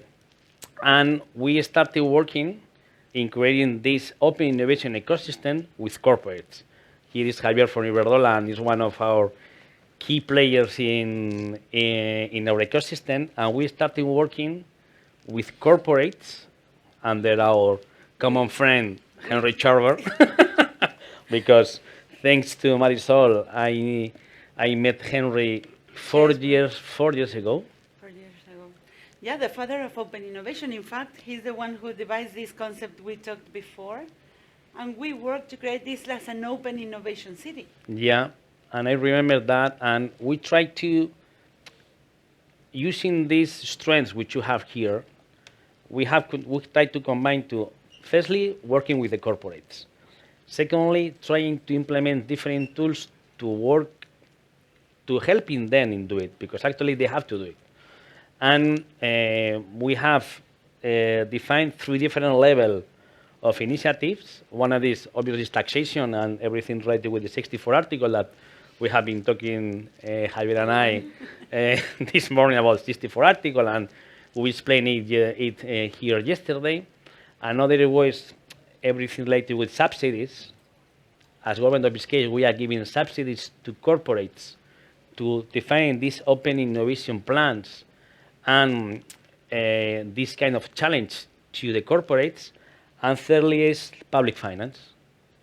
I: And we started working in creating this open innovation ecosystem with corporates. Here is Javier from Iberdrola, and is one of our key players in our ecosystem. And we started working with corporates under our common friend Henry Charver, because thanks to Marisol, I met Henry 4 years ago.
H: 4 years ago. Yeah, the father of open innovation. In fact, he's the one who devised this concept we talked before. And we worked to create this as an open innovation city.
I: Yeah, and I remember that, and we tried to, using these strengths which you have here, we tried to combine to, firstly, working with the corporates. Secondly, trying to implement different tools to work, to helping them in do it, because actually they have to do it. And we have defined 3 different levels of initiatives. One of these, obviously, is taxation and everything related with the 64 article that we have been talking, Javier and I, this morning about 64 article, and we explained it here yesterday. Another was everything related with subsidies. As government of this case, we are giving subsidies to corporates to define these open innovation plans and this kind of challenge to the corporates. And thirdly is public finance,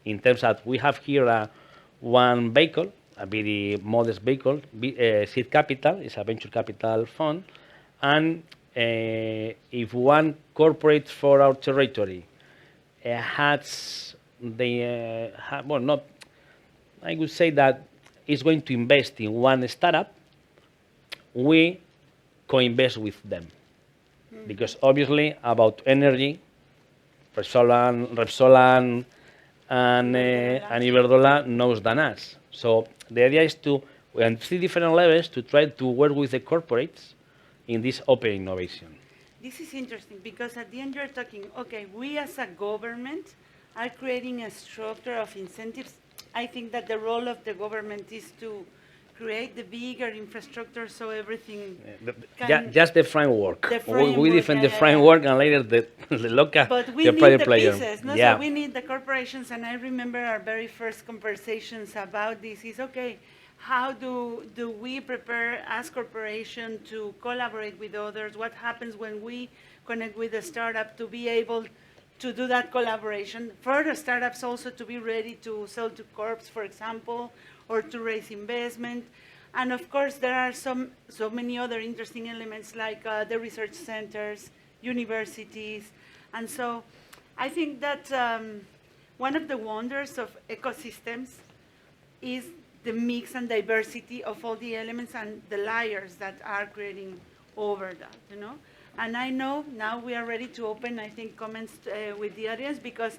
I: in terms that we have here one vehicle, a very modest vehicle, seed capital, it's a venture capital fund, and if one corporate for our territory has the, well, not, I would say that is going to invest in one startup, we co-invest with them. Because obviously about energy, Repsol and Iberdrola knows than us. So the idea is to, we have 3 different levels to try to work with the corporates in this open innovation.
H: This is interesting because at the end you're talking, okay, we as a government are creating a structure of incentives. I think that the role of the government is to create the bigger infrastructure so everything can...
I: Just the framework.
H: The framework,
I: we defend the framework and later the local,
H: but we
I: the
H: need
I: private
H: the
I: player.
H: pieces, no?
I: Yeah.
H: So we need the corporations, and I remember our very first conversations about this is, okay, how do we prepare as corporation to collaborate with others? What happens when we connect with a startup to be able to do that collaboration? For the startups also to be ready to sell to corps, for example, or to raise investment. And of course, there are so many other interesting elements like the research centers, universities. And so I think that one of the wonders of ecosystems is the mix and diversity of all the elements and the layers that are creating over that, you know? And I know now we are ready to open, I think, comments with the audience because,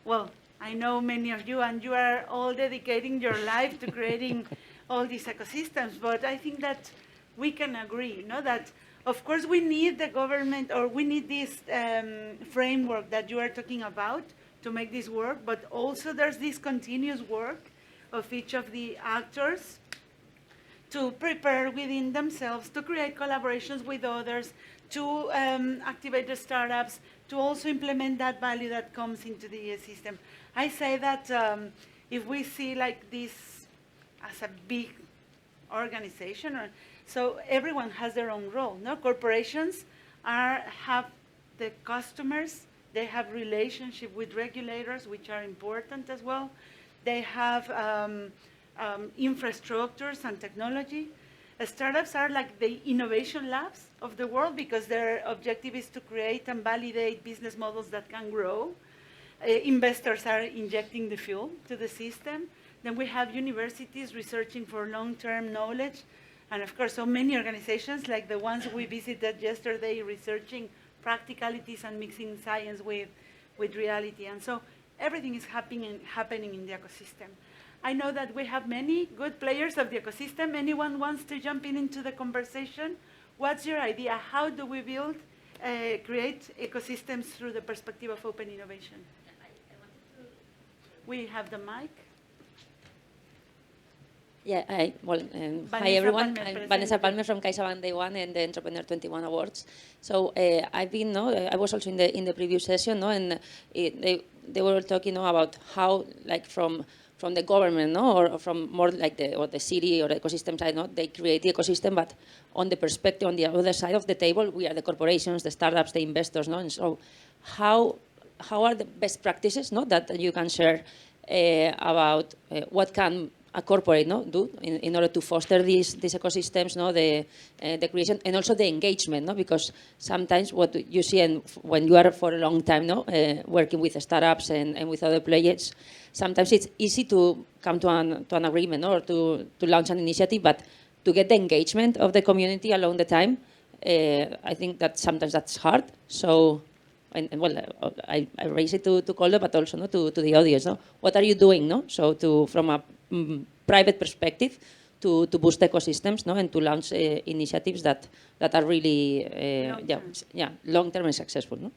H: well, I know many of you, and you are all dedicating your life to creating all these ecosystems. But I think that we can agree, you know, that of course we need the government, or we need this framework that you are talking about to make this work. But also there's this continuous work of each of the actors to prepare within themselves, to create collaborations with others, to activate the startups, to also implement that value that comes into the system. I say that if we see like this as a big organization, so everyone has their own role. No, corporations have the customers, they have relationship with regulators, which are important as well. They have infrastructures and technology. Startups are like the innovation labs of the world because their objective is to create and validate business models that can grow. Investors are injecting the fuel to the system. Then we have universities researching for long-term knowledge. And of course, so many organizations like the ones we visited yesterday researching practicalities and mixing science with reality. And so everything is happening in the ecosystem. I know that we have many good players of the ecosystem. Anyone wants to jump into the conversation? What's your idea? How do we build, create ecosystems through the perspective of open innovation? We have the mic.
J: Yeah, hi everyone. I'm Vanessa Palmer from CaixaBank Day One and the Entrepreneur 21 Awards. So I've been, I was also in the previous session, and they were talking about how, like from the government, or from more like the city or the ecosystem side, they create the ecosystem, but on the perspective, on the other side of the table, we are the corporations, the startups, the investors, and so how are the best practices, no, that you can share about what can a corporate, no, do in order to foster these ecosystems, no, the creation and also the engagement, no, because sometimes what you see and when you are for a long time, no, working with startups and with other players, sometimes it's easy to come to an agreement, no, or to launch an initiative, but to get the engagement of the community along the time, I think that sometimes that's hard. So. And well, I raise it to Coldo, but also, no, to the audience. No? What are you doing, no? So from a private perspective, to boost ecosystems, no, and to launch initiatives that are really long-term and successful. No?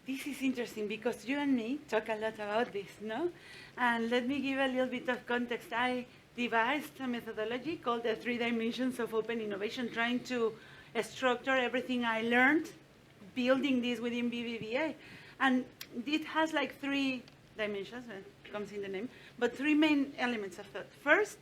H: This is interesting because you and me talk a lot about this, no? And let me give a little bit of context. I devised a methodology called the 3 dimensions of open innovation, trying to structure everything I learned building this within BBVA. And it has like 3 dimensions, it comes in the name, but 3 main elements of thought. First,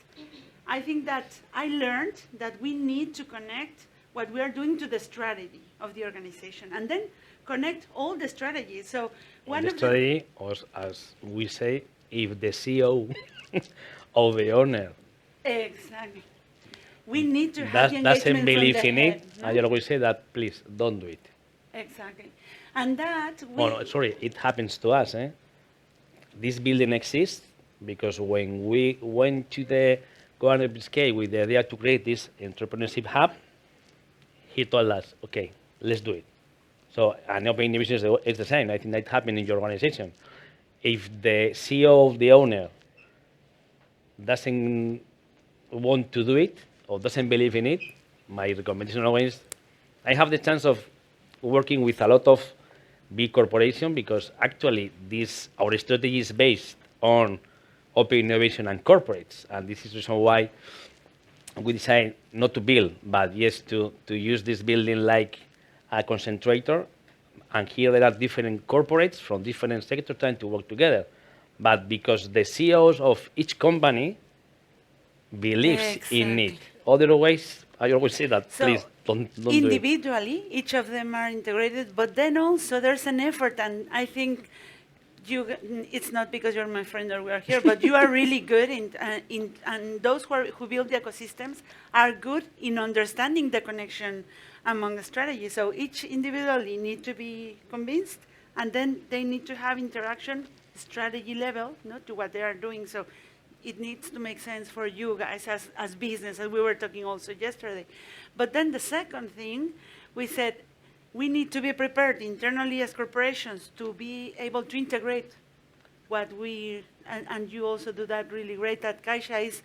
H: I think that I learned that we need to connect what we are doing to the strategy of the organization, and then connect all the strategies. So one of the
I: strategy, or as we say, if the CEO or the owner
H: exactly, we need to have the engagement
I: doesn't believe
H: from the
I: in
H: head,
I: it,
H: no?
I: I always say that, please, don't do it.
H: Exactly. And that we...
I: Oh, no, sorry, it happens to us. This building exists because when we went to the Governor Biscay with the idea to create this entrepreneurship hub, he told us, okay, let's do it. So an open innovation is the same. I think that happened in your organization. If the CEO of the owner doesn't want to do it or doesn't believe in it, my recommendation always, I have the chance of working with a lot of big corporations because actually our strategy is based on open innovation and corporates, and this is the reason why we decided not to build, but yes, to use this building like a concentrator. And here there are different corporates from different sectors trying to work together, but because the CEOs of each company believes in it. Otherwise, I always say that,
H: so
I: please don't
H: individually, each of them are integrated, but then also there's an effort, and I think it's not because you're my friend or we are here, but you are really good and those who build the ecosystems are good in understanding the connection among the strategies. So each individually need to be convinced, and then they need to have interaction strategy level, to what they are doing. So it needs to make sense for you guys as business, as we were talking also yesterday. But then the second thing, we said, we need to be prepared internally as corporations to be able to integrate what we, and you also do that really great at Caixa, is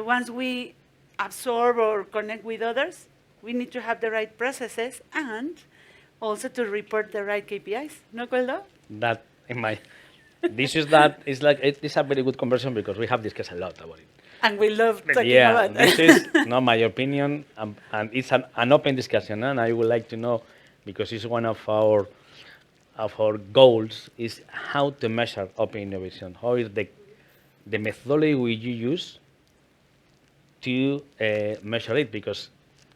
H: once we absorb or connect with others, we need to have the right processes and also to report the right KPIs. No, Coldo?
I: That in my... This is that, it's like, it's a very good conversation because we have discussed a lot about it.
H: And we love talking about
I: this is not my opinion, and it's an open discussion, and I would like to know, because it's one of our goals, is how to measure open innovation. How is the methodology you use to measure it? Because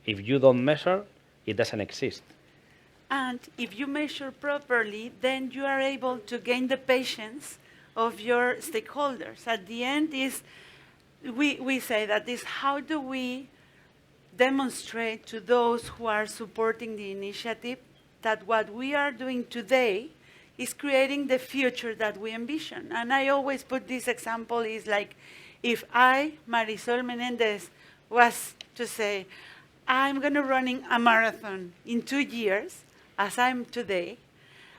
I: if you don't measure, it doesn't exist.
H: And if you measure properly, then you are able to gain the patience of your stakeholders. At the end is, we say that is, how do we demonstrate to those who are supporting the initiative that what we are doing today is creating the future that we envision. And I always put this example is like, if I, Marisol Menendez, was to say, I'm going to run a marathon in 2 years, as I'm today,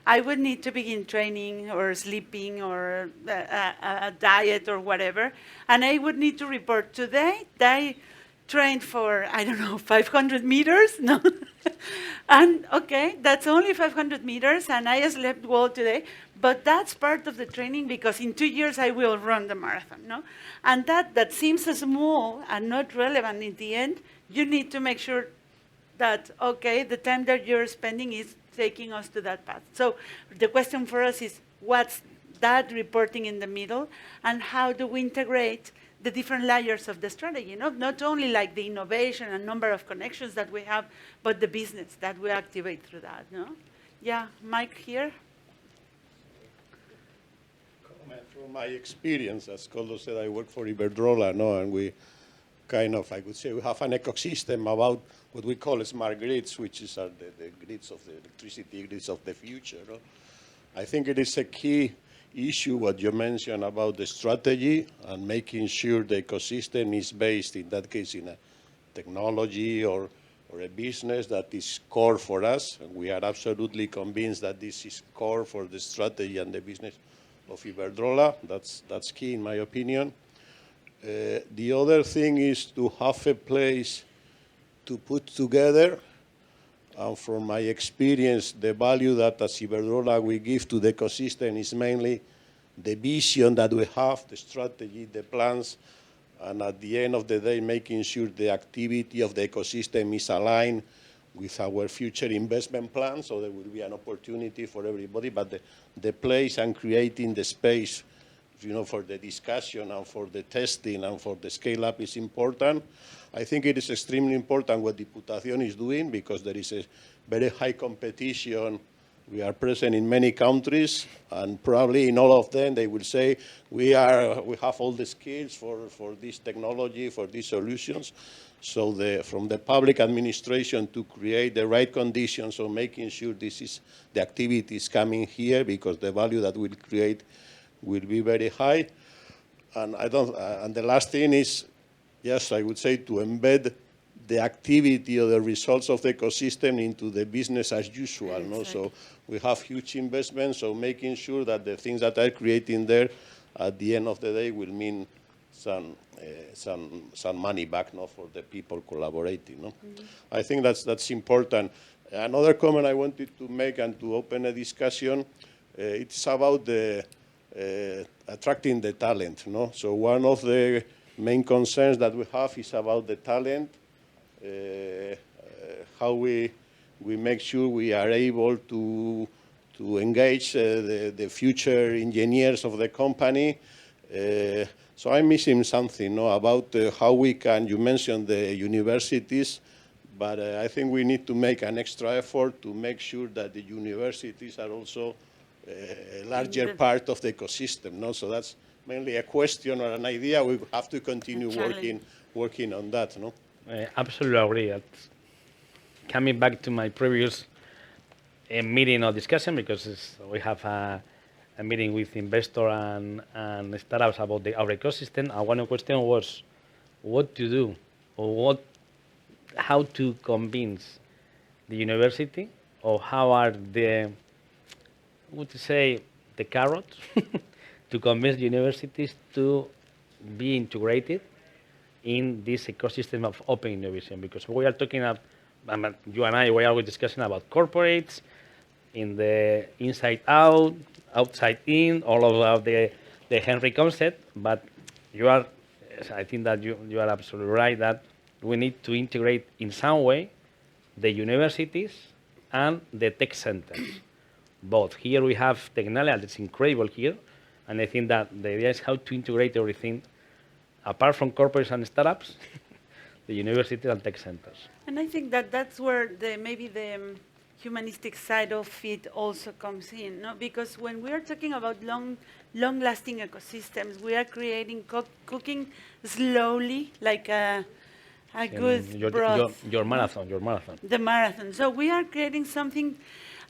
H: I would need to begin training or sleeping or a diet or whatever. And I would need to report today that I trained for, I don't know, 500 meters. No, and okay, that's only 500 meters and I slept well today. But that's part of the training because in 2 years I will run the marathon. No? And that seems small and not relevant in the end. You need to make sure that, okay, the time that you're spending is taking us to that path. So the question for us is, what's that reporting in the middle, and how do we integrate the different layers of the strategy? Not only like the innovation and number of connections that we have, but the business that we activate through that. No? Yeah, Mike here.
K: From my experience, as Coldo said, I work for Iberdrola, no, and we kind of, I would say, we have an ecosystem about what we call smart grids, which is the grids of the electricity grids of the future. No? I think it is a key issue what you mentioned about the strategy and making sure the ecosystem is based, in that case, in a technology or a business that is core for us. And we are absolutely convinced that this is core for the strategy and the business of Iberdrola. That's key, in my opinion. The other thing is to have a place to put together, and from my experience, the value that as Iberdrola we give to the ecosystem is mainly the vision that we have, the strategy, the plans, and at the end of the day, making sure the activity of the ecosystem is aligned with our future investment plan, so there will be an opportunity for everybody, but the place and creating the space, you know, for the discussion and for the testing and for the scale-up is important. I think it is extremely important what Diputación is doing, because there is a very high competition. We are present in many countries, and probably in all of them they will say we have all the skills for this technology, for these solutions. So from the public administration to create the right conditions of making sure the activity is coming here, because the value that we'll create will be very high. And and the last thing is, yes, I would say to embed the activity or the results of the ecosystem into the business as usual. Exactly. No? So we have huge investments, so making sure that the things that are creating there at the end of the day will mean some money back, no, for the people collaborating. No? Mm-hmm. I think that's important. Another comment I wanted to make and to open a discussion, it's about the attracting the talent. No? So one of the main concerns that we have is about the talent, how we make sure we are able to engage the future engineers of the company. So I'm missing something, no, about how we can, you mentioned the universities, but I think we need to make an extra effort to make sure that the universities are also a larger part of the ecosystem. No? So that's mainly a question or an idea. We have to continue working on that. No?
I: Absolutely agree. That's coming back to my previous meeting or discussion, because we have a meeting with investors and startups about our ecosystem. And one question was what to do, or how to convince the university, or how are the carrots to convince universities to be integrated in this ecosystem of open innovation. Because we are talking about, you and I, we are discussing about corporates, in the inside out, outside in, all of the Henry concept, but I think that you are absolutely right that we need to integrate in some way the universities and the tech centers. Both. Here we have technology that's incredible here, and I think that the idea is how to integrate everything, apart from corporates and startups, the universities and tech centers.
H: And I think that that's where maybe the humanistic side of it also comes in, no? Because when we are talking about long-lasting ecosystems, we are creating, cooking slowly, like a good broth.
I: Your marathon.
H: The marathon. So we are creating something,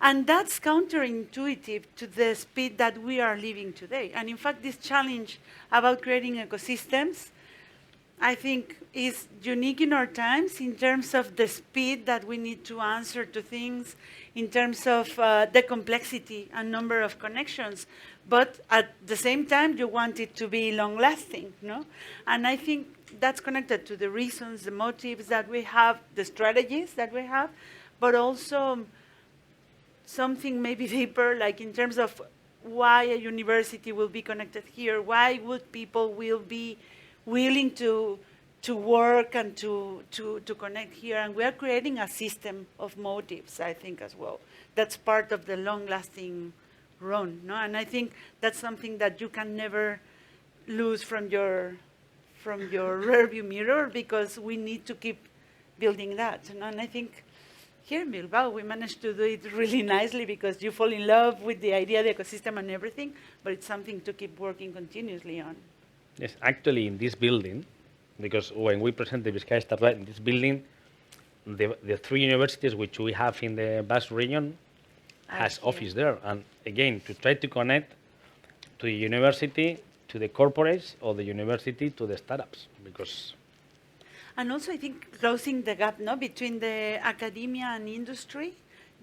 H: and that's counterintuitive to the speed that we are living today. And in fact, this challenge about creating ecosystems, I think, is unique in our times in terms of the speed that we need to answer to things, in terms of the complexity and number of connections. But at the same time, you want it to be long-lasting, no? And I think that's connected to the reasons, the motives that we have, the strategies that we have, but also something maybe deeper, like in terms of why a university will be connected here, why would people will be willing to work and to connect here. And we are creating a system of motives, I think, as well. That's part of the long-lasting run, no? And I think that's something that you can never lose from your rearview mirror, because we need to keep building that. And I think here in Bilbao, we managed to do it really nicely because you fall in love with the idea, the ecosystem and everything, but it's something to keep working continuously on.
I: Yes, actually in this building, because when we present the Vizcaya Startup in this building, the 3 universities which we have in the Basque region has office there. And again, to try to connect to the university, to the corporates, or the university to the startups, because...
H: And also, I think closing the gap, no, between the academia and industry,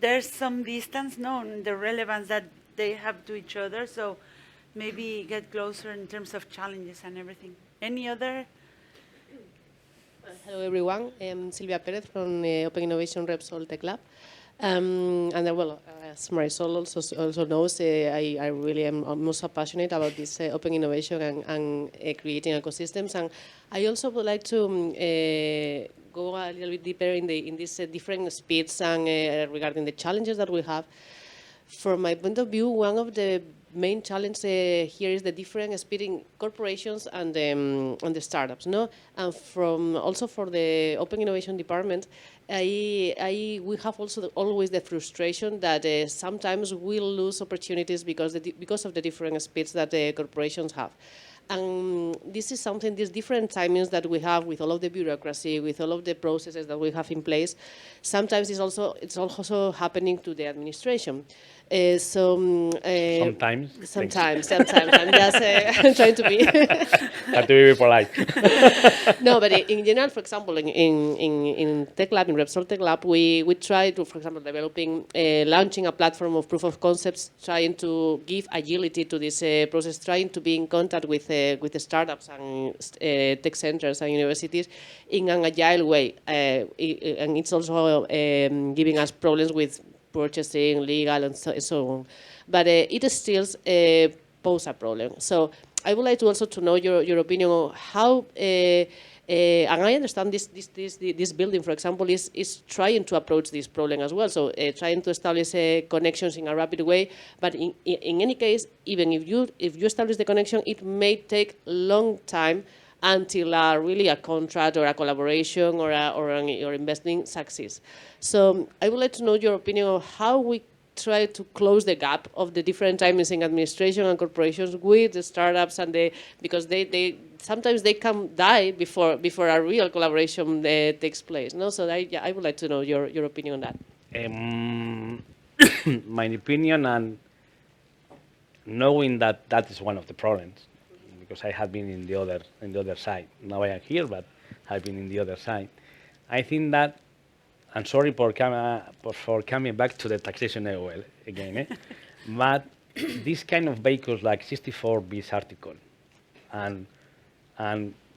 H: there's some distance, no, and the relevance that they have to each other. So maybe get closer in terms of challenges and everything. Any other?
L: Hello, everyone. I'm Silvia Perez from Open Innovation Repsol Tech Lab. Well, as Marisol also knows, I really am most passionate about this open innovation and creating ecosystems. And I also would like to go a little bit deeper in these different speeds and regarding the challenges that we have. From my point of view, one of the main challenges here is the different speed in corporations and the startups, no? And also for the Open Innovation Department, we have also always the frustration that sometimes we'll lose opportunities because of the different speeds that the corporations have. And this is something, these different timings that we have with all of the bureaucracy, with all of the processes that we have in place, sometimes it's also happening to the administration.
I: Sometimes.
L: I'm just trying to be...
I: Have to be polite.
L: No, but in general, for example, in Tech Lab, in Repsol Tech Lab, we try to, for example, launching a platform of proof of concepts, trying to give agility to this process, trying to be in contact with the startups and tech centers and universities in an agile way. And it's also giving us problems with purchasing, legal, and so on. But it still poses a problem. So I would like to also to know your opinion on how, and I understand this building, for example, is trying to approach this problem as well. So trying to establish connections in a rapid way. But in any case, even if you establish the connection, it may take a long time until really a contract or a collaboration or investment succeeds. So I would like to know your opinion on how we try to close the gap of the different timings in administration and corporations with the startups because they sometimes they can die before a real collaboration takes place. No, so I would like to know your opinion on that.
I: My opinion, and knowing that is one of the problems, because I have been in the other side. Now I am here, but I've been in the other side. I think that, I'm sorry for coming back to the taxation AOL again, but this kind of vehicles like 64 bis article, and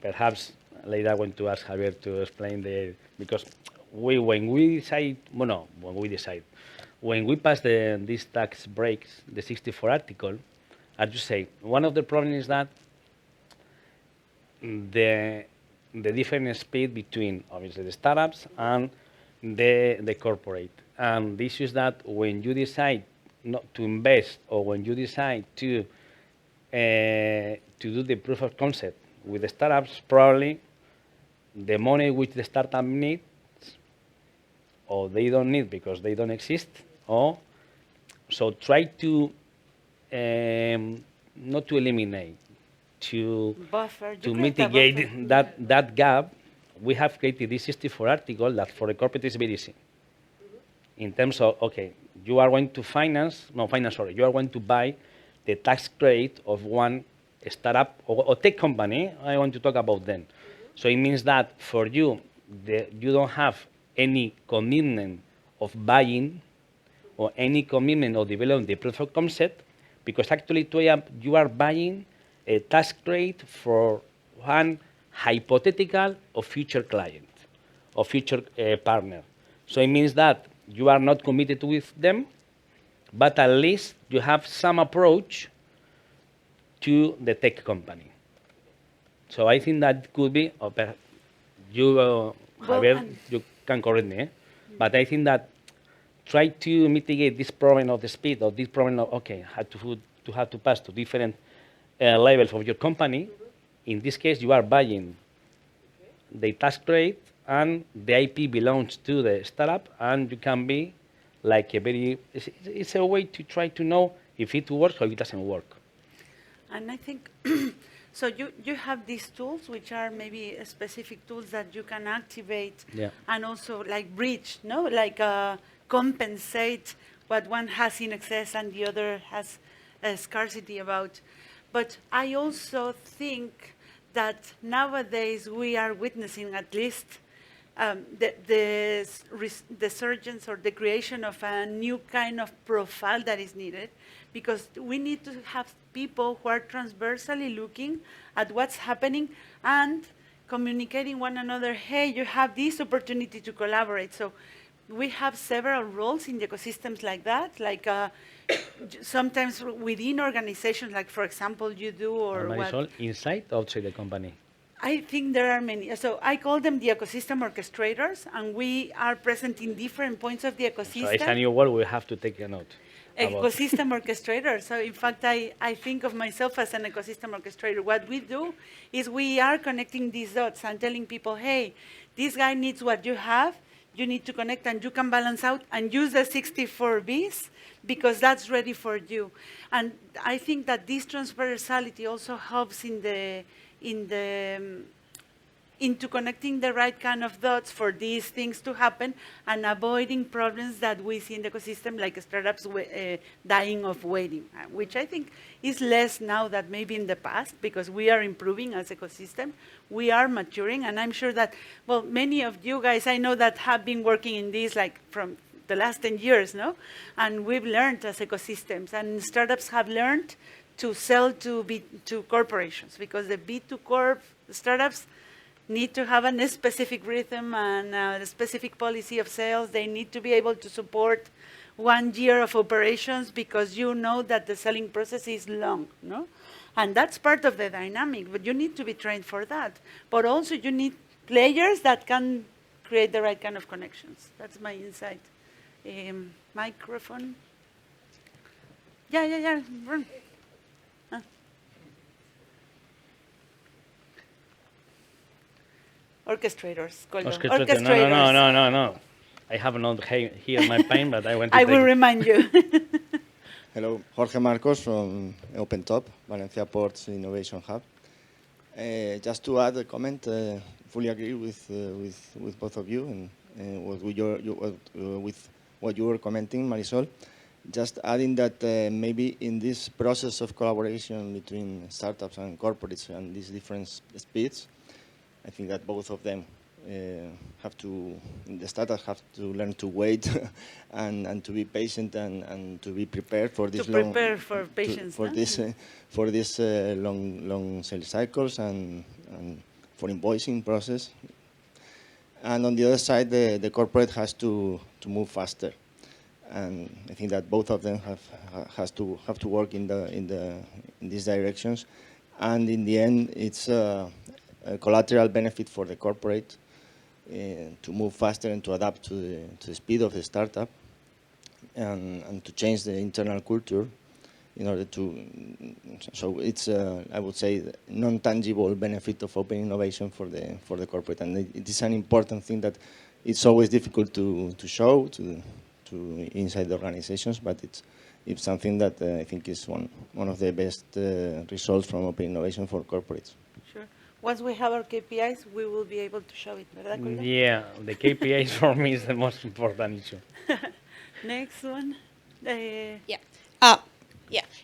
I: perhaps later I want to ask Javier to explain because when we pass these tax breaks, the 64 article, as you say, one of the problems is that the different speed between obviously the startups and the corporate. And the issue is that when you decide not to invest, or when you decide to do the proof of concept with the startups, probably the money which the startup needs, or they don't need because they don't exist, so try to not to eliminate, to mitigate that gap. We have created this 64 article that for the corporate is very easy. In terms of, okay, you are going to you are going to buy the tax credit of one startup or tech company. I want to talk about them. So it means that for you, you don't have any commitment of buying or any commitment of developing the proof of concept, because actually you are buying a tax credit for one hypothetical or future client or future partner. So it means that you are not committed with them, but at least you have some approach to the tech company. So I think that could be, Javier, you can correct me, but I think that try to mitigate this problem of the speed, or this problem of, okay, have to pass to different levels of your company. In this case, you are buying the tax credit, and the IP belongs to the startup, and you can be like a very, it's a way to try to know if it works or if it doesn't work.
H: And I think, so you have these tools, which are maybe specific tools that you can activate and also like bridge, no? Like compensate what one has in excess and the other has a scarcity about. But I also think that nowadays we are witnessing at least the resurgence or the creation of a new kind of profile that is needed, because we need to have people who are transversally looking at what's happening and communicating one another, hey, you have this opportunity to collaborate. So we have several roles in the ecosystems like that, like sometimes within organizations, like for example, you do, or
I: Marisol,
H: what?
I: inside or outside the company?
H: I think there are many. So I call them the ecosystem orchestrators, and we are present in different points of the ecosystem.
I: So it's a new word, we have to take a note.
H: Ecosystem orchestrator. So in fact, I think of myself as an ecosystem orchestrator. What we do is we are connecting these dots and telling people, hey, this guy needs what you have, you need to connect, and you can balance out and use the 64 Bs because that's ready for you. And I think that this transversality also helps into connecting the right kind of dots for these things to happen and avoiding problems that we see in the ecosystem, like startups dying of waiting, which I think is less now than maybe in the past, because we are improving as ecosystem, we are maturing, and I'm sure that, well, many of you guys I know that have been working in this like from the last 10 years, no? And we've learned as ecosystems, and startups have learned to sell to corporations, because the B2 Corp startups need to have a specific rhythm and a specific policy of sales. They need to be able to support 1 year of operations, because you know that the selling process is long, no? And that's part of the dynamic, but you need to be trained for that. But also you need players that can create the right kind of connections. That's my insight. Microphone. Yeah. Run. Orchestrators.
I: Orchestrators. No. I have not here my pen, but I want to
H: I will remind you.
M: Hello, Jorge Marcos from OpenTop, Valencia Ports Innovation Hub. Just to add a comment, fully agree with both of you and with what you were commenting, Marisol. Just adding that maybe in this process of collaboration between startups and corporates and these different speeds, I think that both of them the startups have to learn to wait and to be patient and to be prepared for this long sales cycles and for invoicing process. And on the other side, the corporate has to move faster. And I think that both of them have to work in these directions. And in the end, it's a collateral benefit for the corporate to move faster and to adapt to the speed of the startup and to change the internal culture in order to. So it's I would say non-tangible benefit of open innovation for the corporate, and it is an important thing that it's always difficult to show to inside the organizations, but it's something that I think is one of the best results from open innovation for corporates.
H: Sure. Once we have our KPIs, we will be able to show it, ¿verdad, Cohen?
I: Yeah, the KPIs for me is the most important issue.
H: Next one.
N: Yeah.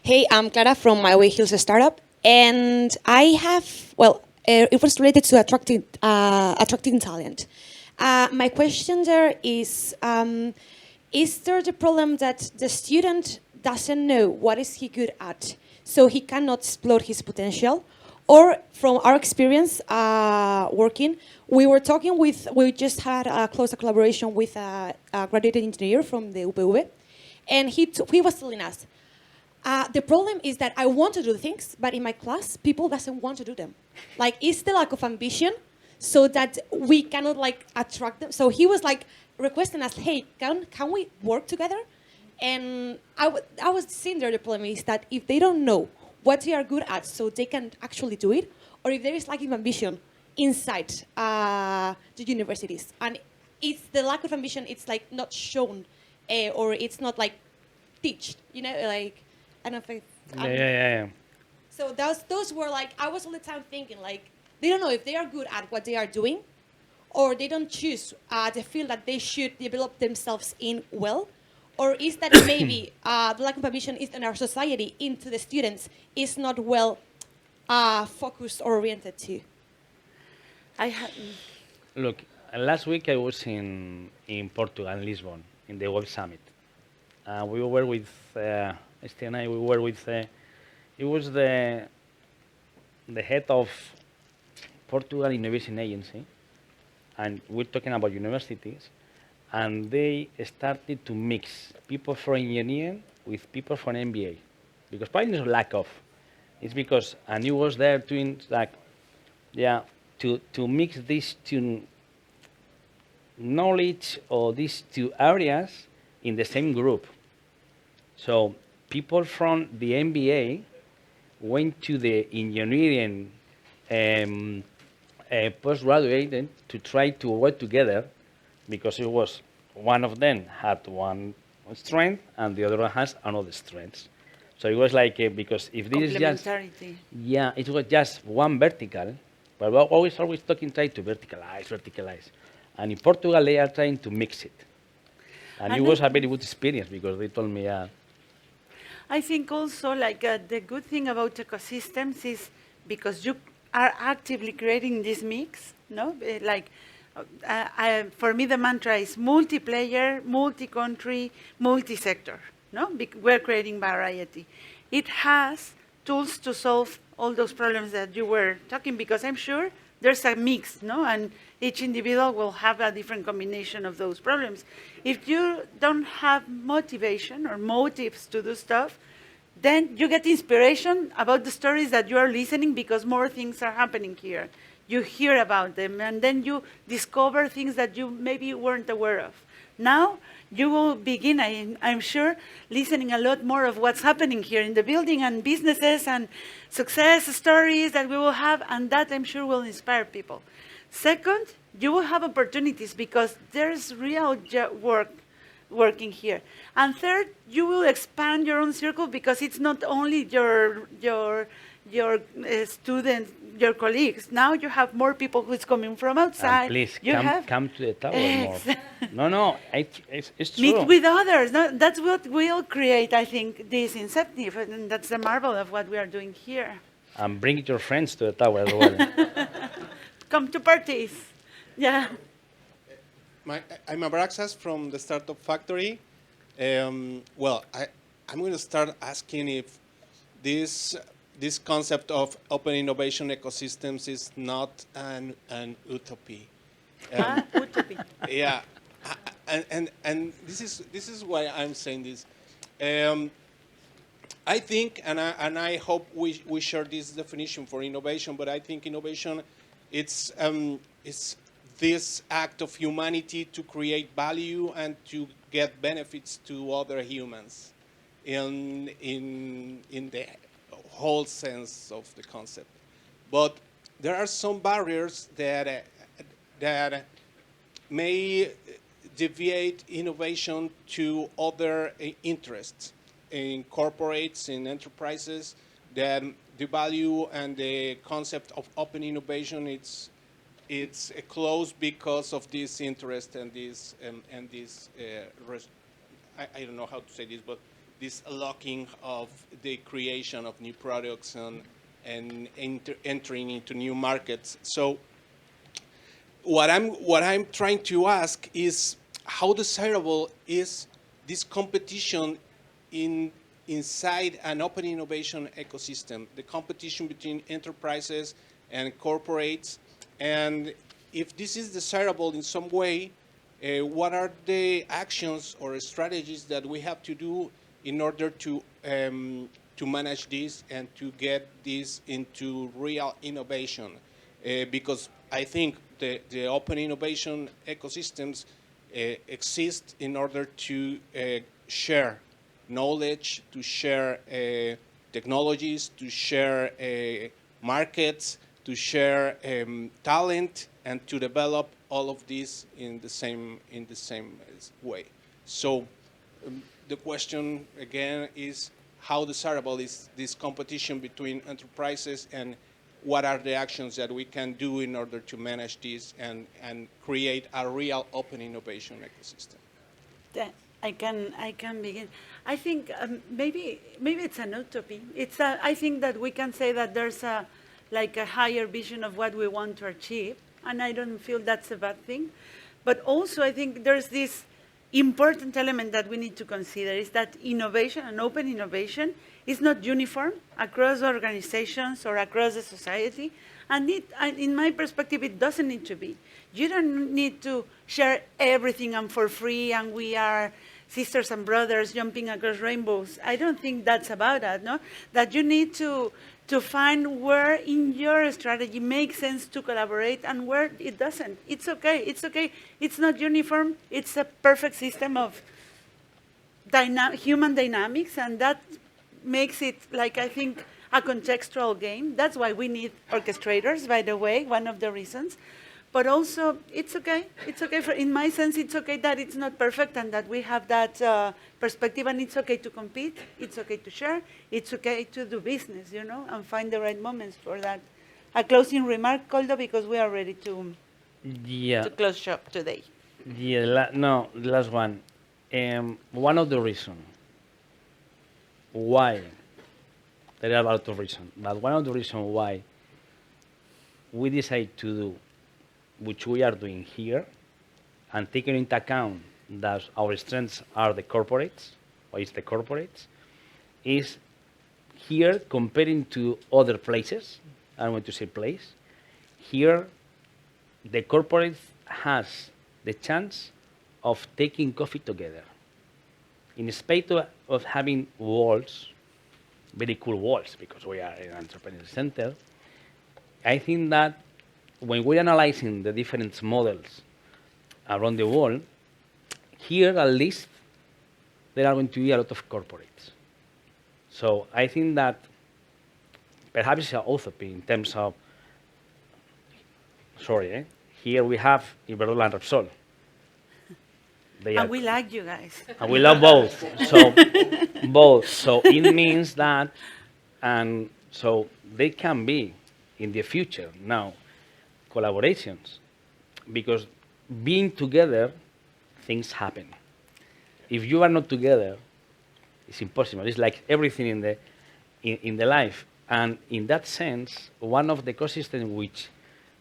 N: Hey, I'm Clara from My Way Hills Startup, and I have, it was related to attracting talent. My question there is there the problem that the student doesn't know what is he good at, so he cannot explore his potential? Or from our experience working, we just had a closer collaboration with a graduate engineer from the UPV, and he was telling us, the problem is that I want to do things, but in my class, people doesn't want to do them. Like, it's the lack of ambition, so that we cannot attract them. So he was requesting us, hey, can we work together? And I was seeing there the problem is that if they don't know what they are good at, so they can actually do it, or if there is lack of ambition, inside the universities, and it's the lack of ambition. It's like not shown, or it's not like teached. You know, like I don't know if
I: Yeah.
N: so those were like, I was all the time thinking like, they don't know if they are good at what they are doing, or they don't choose the field that they should develop themselves in well, or is that maybe the lack of ambition is in our society into the students is not well focused or oriented to.
I: Look, last week I was in Portugal, in Lisbon, in the World Summit. We were with, Esther and I, we were with, it was the head of Portugal Innovation Agency, and we're talking about universities, and they started to mix people from engineering with people from MBA, because probably there's a lack of. It's because, and he was there doing like, yeah, to mix these two knowledge or these two areas in the same group. So people from the MBA went to the engineering postgraduate to try to work together, because it was one of them had one strength and the other one has another strength. So it was like, because if this is just, yeah, it was just one vertical, but we're always talking, trying to verticalize. And in Portugal, they are trying to mix it. And it was a very good experience, because they told me,
H: I think also like the good thing about ecosystems is because you are actively creating this mix, no? Like, for me, the mantra is multiplayer, multi-country, multi-sector, no? We're creating variety. It has tools to solve all those problems that you were talking, because I'm sure there's a mix, no? And each individual will have a different combination of those problems. If you don't have motivation or motives to do stuff, then you get inspiration about the stories that you are listening, because more things are happening here. You hear about them, and then you discover things that you maybe weren't aware of. Now, you will begin, I'm sure, listening a lot more of what's happening here in the building, and businesses and success stories that we will have, and that I'm sure will inspire people. Second, you will have opportunities because there's real work working here. And third, you will expand your own circle, because it's not only your students, your colleagues. Now you have more people who's coming from outside.
I: Please
H: you
I: come to the tower more. No, it's true.
H: Meet with others. No, that's what will create, I think, this incentive, and that's the marvel of what we are doing here.
I: And bring your friends to the tower as well.
H: Come to parties. Yeah.
K: I'm Abraxas from the Startup Factory. Well, I'm going to start asking if this concept of open innovation ecosystems is not an utopia.
H: Utopia.
K: Yeah, and this is why I'm saying this. I think, and I hope we share this definition for innovation. But I think innovation, it's this act of humanity to create value and to get benefits to other humans, in the whole sense of the concept. But there are some barriers that may deviate innovation to other interests in corporates, in enterprises, that the value and the concept of open innovation, it's closed because of this interest and this I don't know how to say this, but this locking of the creation of new products and entering into new markets. So what I'm trying to ask is, how desirable is this competition inside an open innovation ecosystem, the competition between enterprises and corporates? And if this is desirable in some way, what are the actions or strategies that we have to do in order to manage this and to get this into real innovation? Because I think the open innovation ecosystems exist in order to share knowledge, to share technologies, to share markets,
O: to share talent and to develop all of this in the same way. So the question again is how desirable is this competition between enterprises, and what are the actions that we can do in order to manage this and create a real open innovation ecosystem?
H: I can begin. I think maybe it's an utopia. I think that we can say that there's a higher vision of what we want to achieve, and I don't feel that's a bad thing. But also I think there's this important element that we need to consider, is that innovation and open innovation is not uniform across organizations or across the society. And in my perspective, it doesn't need to be. You don't need to share everything and for free, and we are sisters and brothers jumping across rainbows. I don't think that's about that, no? That you need to find where in your strategy makes sense to collaborate and where it doesn't. It's okay, it's okay. It's not uniform, it's a perfect system of human dynamics, and that makes it, I think, a contextual game. That's why we need orchestrators, by the way, one of the reasons. But also, it's okay. It's okay. In my sense, it's okay that it's not perfect and that we have that perspective, and it's okay to compete. It's okay to share. It's okay to do business, and find the right moments for that. A closing remark, Coldo, because we are ready to close shop today.
I: Yeah, the last one. One of the reasons why, there are a lot of reasons, but one of the reasons why we decide to do which we are doing here, and taking into account that our strengths are the corporates, or is the corporates, is here comparing to other places. I don't want to say place. Here, the corporate has the chance of taking coffee together. In spite of having walls, very cool walls, because we are an entrepreneurial center, I think that when we're analyzing the different models around the world, here at least there are going to be a lot of corporates. So I think that perhaps it's an utopia in terms of, here we have Iberdrola and Repsol.
H: And we like you guys.
I: And we love both. So both. So it means that, and so they can be in the future now collaborations, because being together, things happen. If you are not together, it's impossible. It's like everything in the life. And in that sense, one of the ecosystems which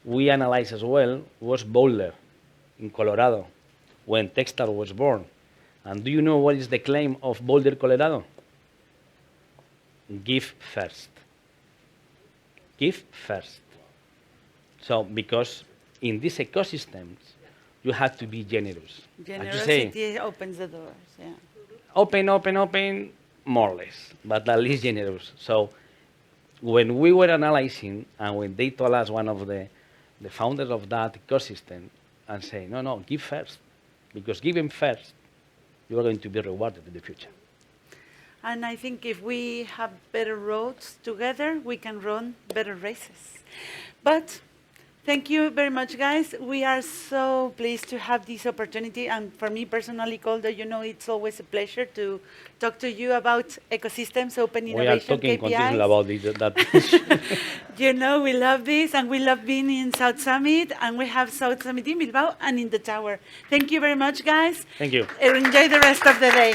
I: we analyzed as well was Boulder in Colorado, when Techstars was born. And do you know what is the claim of Boulder, Colorado? Give first. Give first. So, because in these ecosystems, you have to be generous.
H: Generosity opens the doors, yeah.
I: Open, more or less, but at least generous. So, when we were analyzing, and when they told us, one of the founders of that ecosystem, and say, no, give first. Because giving first, you are going to be rewarded in the future.
H: And I think if we have better roads together, we can run better races. But thank you very much, guys. We are so pleased to have this opportunity. And for me personally, Coldo, it's always a pleasure to talk to you about ecosystems, open innovation, KPIs.
I: We are talking continuously about that.
H: We love this, and we love being in SouthSummit, and we have SouthSummit in Bilbao and in the tower. Thank you very much, guys.
I: Thank you.
H: And enjoy the rest of the day.